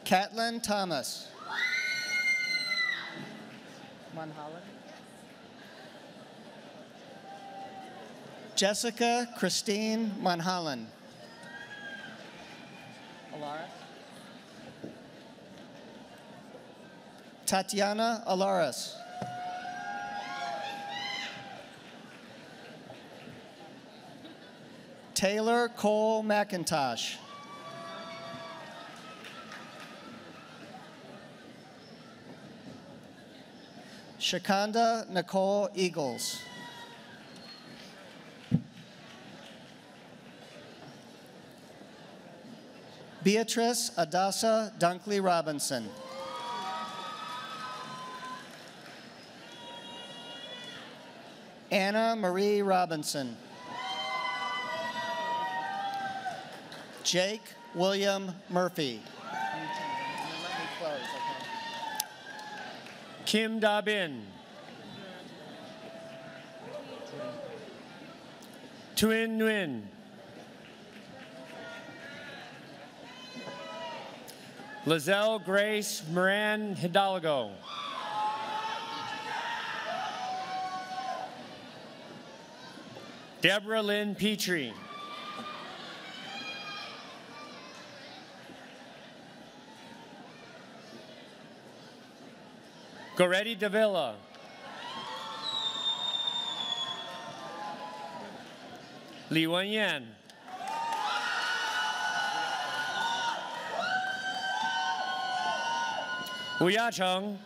Catlin Thomas. Monholland. Jessica Christine Monholland. Alara. Tatiana Alaris. Taylor Cole McIntosh. Shakanda Nicole Eagles. Beatrice Adasa Dunkley Robinson. Anna Marie Robinson. Jake William Murphy.
Kim Da-bin. Tuin Nguyen. Lizelle Grace Moran Hidalgo. Deborah Lynn Petrie. Goretti Davila. Li Wenyan. Wu Yacheng.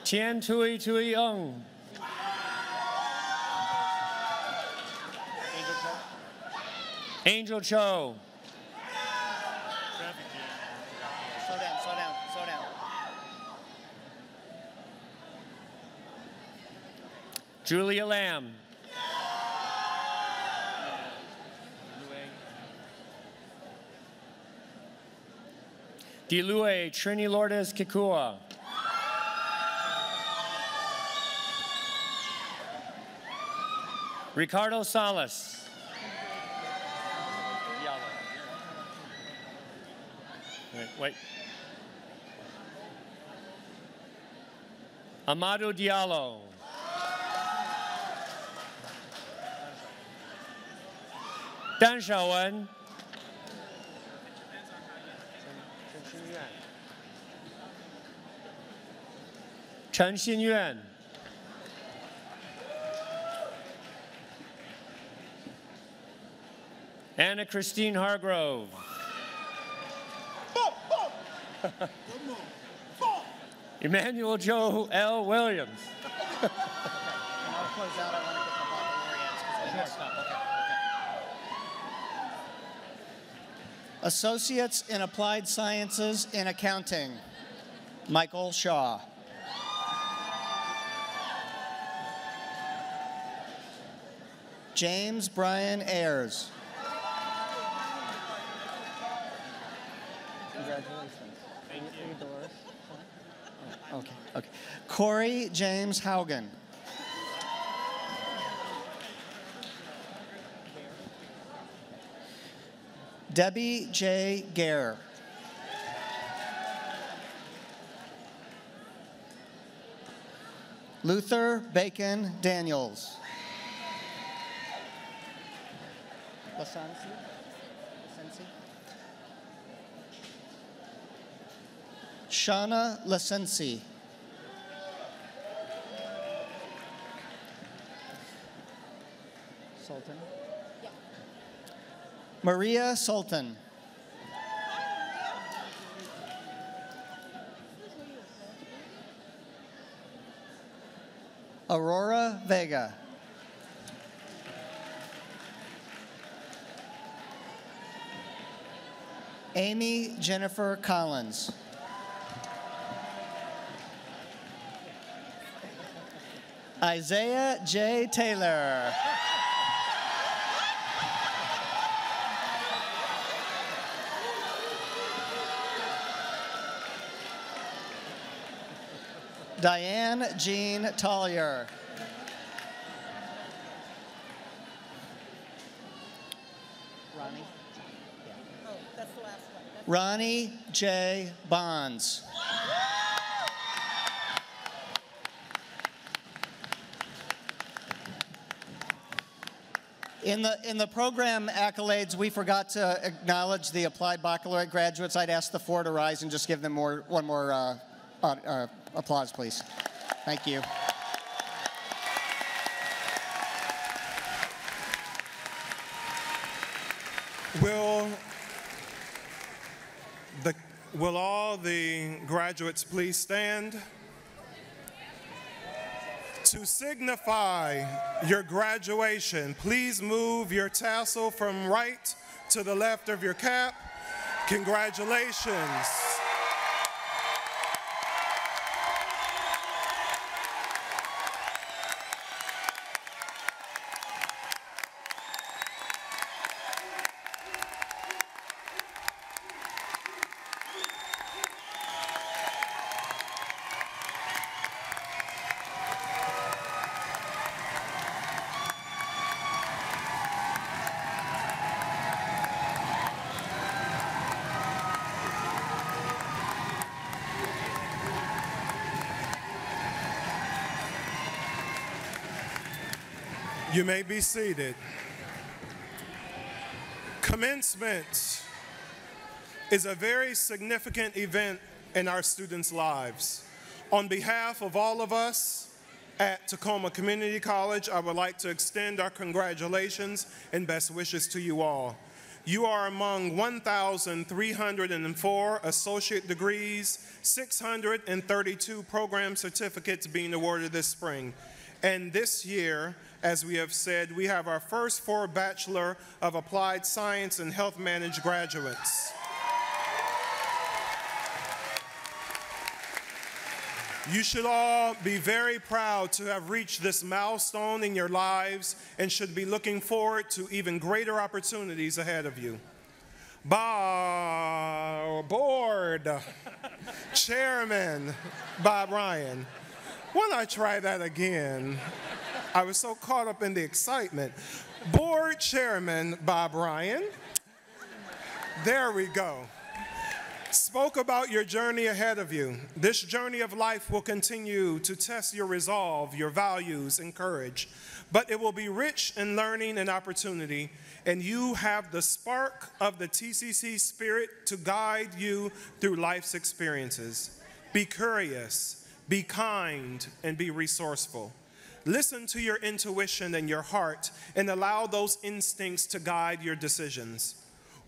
Tian Tui Tui Eng. Angel Cho.
Slow down, slow down, slow down.
Julia Lamb. Dilue Trini Lourdes Kikua. Ricardo Salas. Wait. Amadou Diallo. Dan Xiaowen. Chen Xinyuan. Anna Christine Hargrove. Emmanuel Joe L. Williams.
And I'll close out. I want to get the baccalaureates because we have stuff. Okay. Associates in Applied Sciences in Accounting, Michael Shaw. James Brian Ayers. Congratulations. Thank you, Doris. Okay, okay. Corey James Haugen. Debbie J. Gare. Luther Bacon Daniels. Lasansi? Shauna Lasensi. Sultan? Yeah. Maria Sultan. Aurora Vega. Amy Jennifer Collins. Isaiah J. Taylor. Diane Jean Collier. Ronnie? Yeah. Oh, that's the last one. Ronnie J. Bonds. In the program accolades, we forgot to acknowledge the Applied Baccalaureate graduates. I'd ask the four to rise and just give them one more applause, please. Thank you.
Will all the graduates please stand? To signify your graduation, please move your tassel from right to the left of your cap. Congratulations. You may be seated. Commencement is a very significant event in our students' lives. On behalf of all of us at Tacoma Community College, I would like to extend our congratulations and best wishes to you all. You are among 1,304 associate degrees, 632 program certificates being awarded this spring. And this year, as we have said, we have our first 4 Bachelor of Applied Science and Health Management graduates. You should all be very proud to have reached this milestone in your lives and should be looking forward to even greater opportunities ahead of you. Board Chairman Bob Ryan. Why don't I try that again? I was so caught up in the excitement. Board Chairman Bob Ryan, there we go, spoke about your journey ahead of you. This journey of life will continue to test your resolve, your values, and courage, but it will be rich in learning and opportunity, and you have the spark of the TCC spirit to guide you through life's experiences. Be curious, be kind, and be resourceful. Listen to your intuition and your heart and allow those instincts to guide your decisions.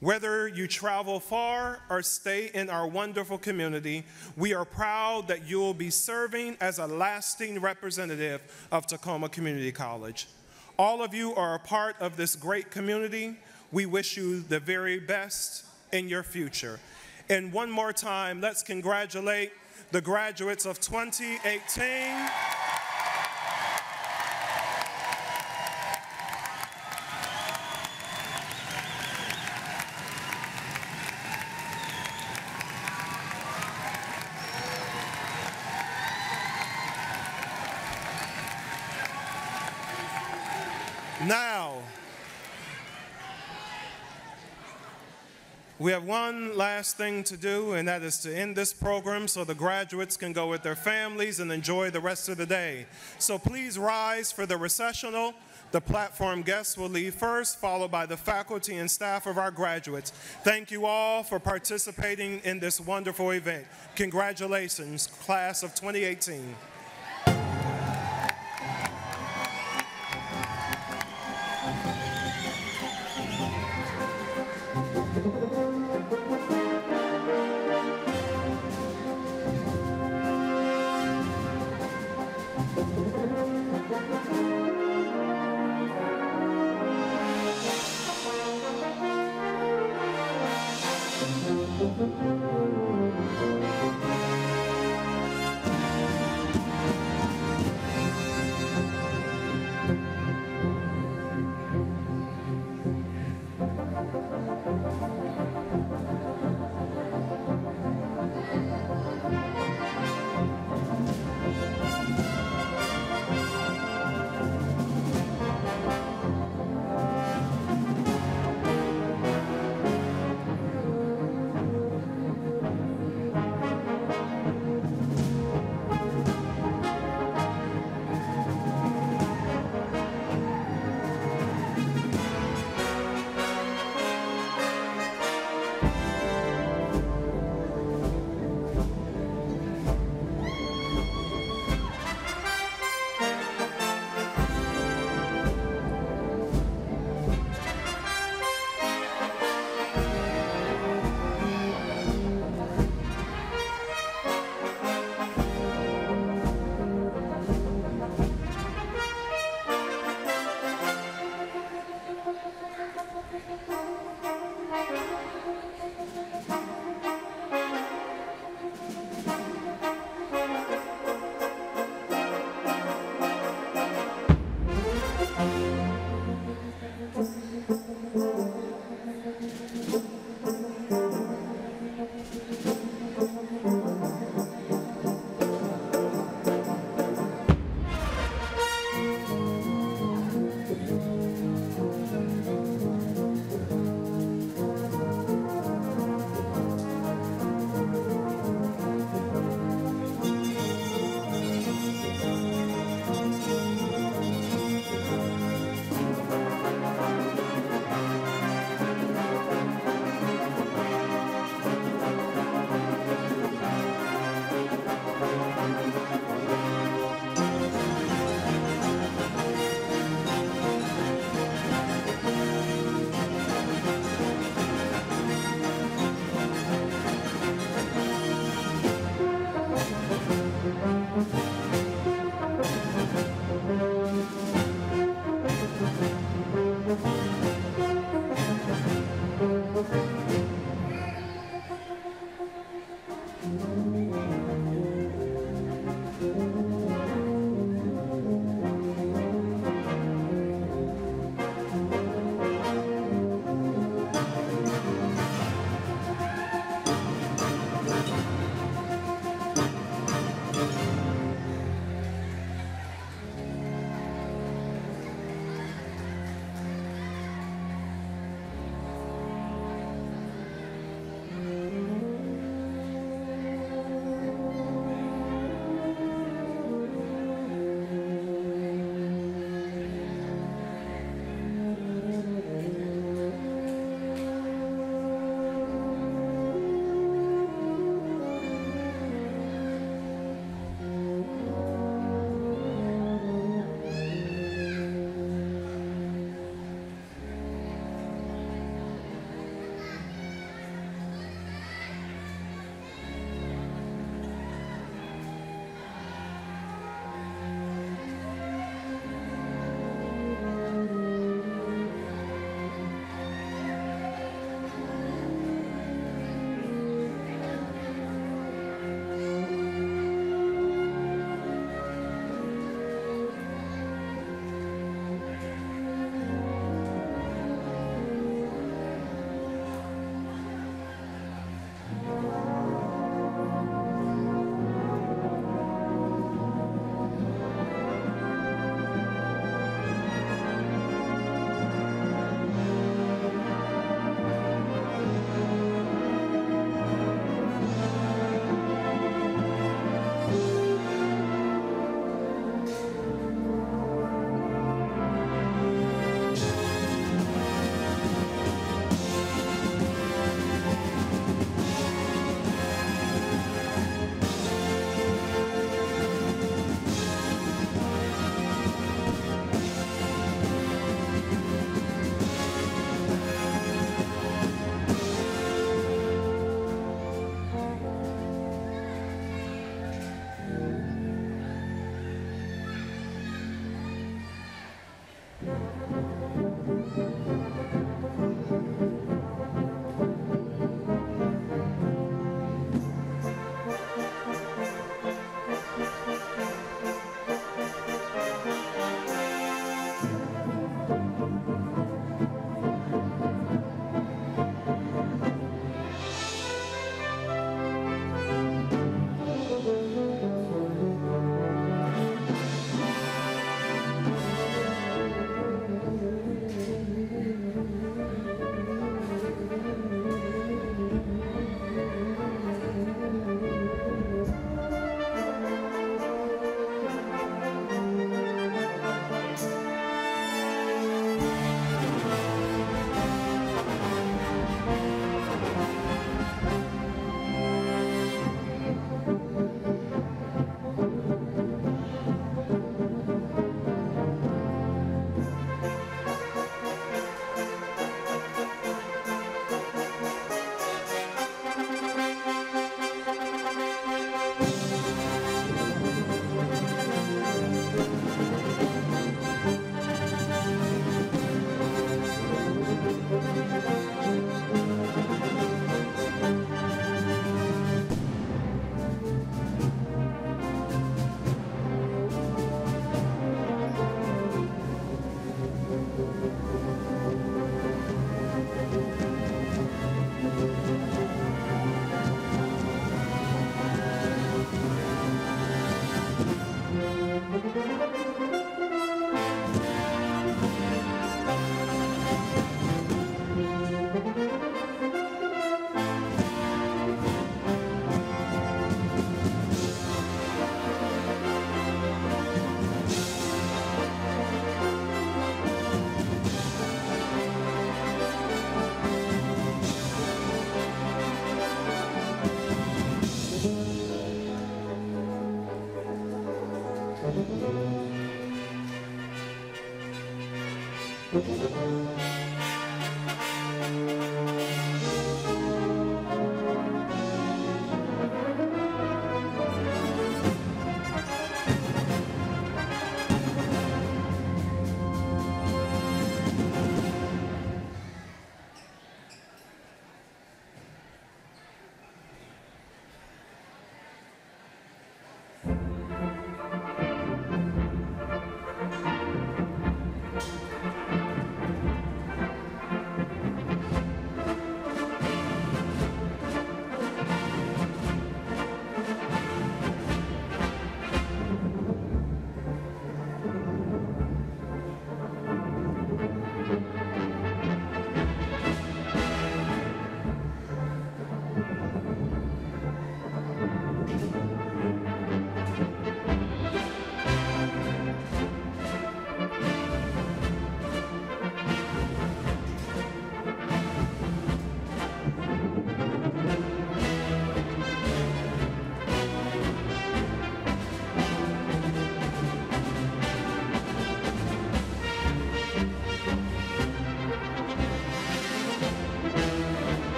Whether you travel far or stay in our wonderful community, we are proud that you will be serving as a lasting representative of Tacoma Community College. All of you are a part of this great community. We wish you the very best in your future. And one more time, let's congratulate the graduates of 2018. Now, we have one last thing to do, and that is to end this program so the graduates can go with their families and enjoy the rest of the day. So please rise for the recessional. The platform guests will leave first, followed by the faculty and staff of our graduates. Thank you all for participating in this wonderful event. Congratulations, class of 2018.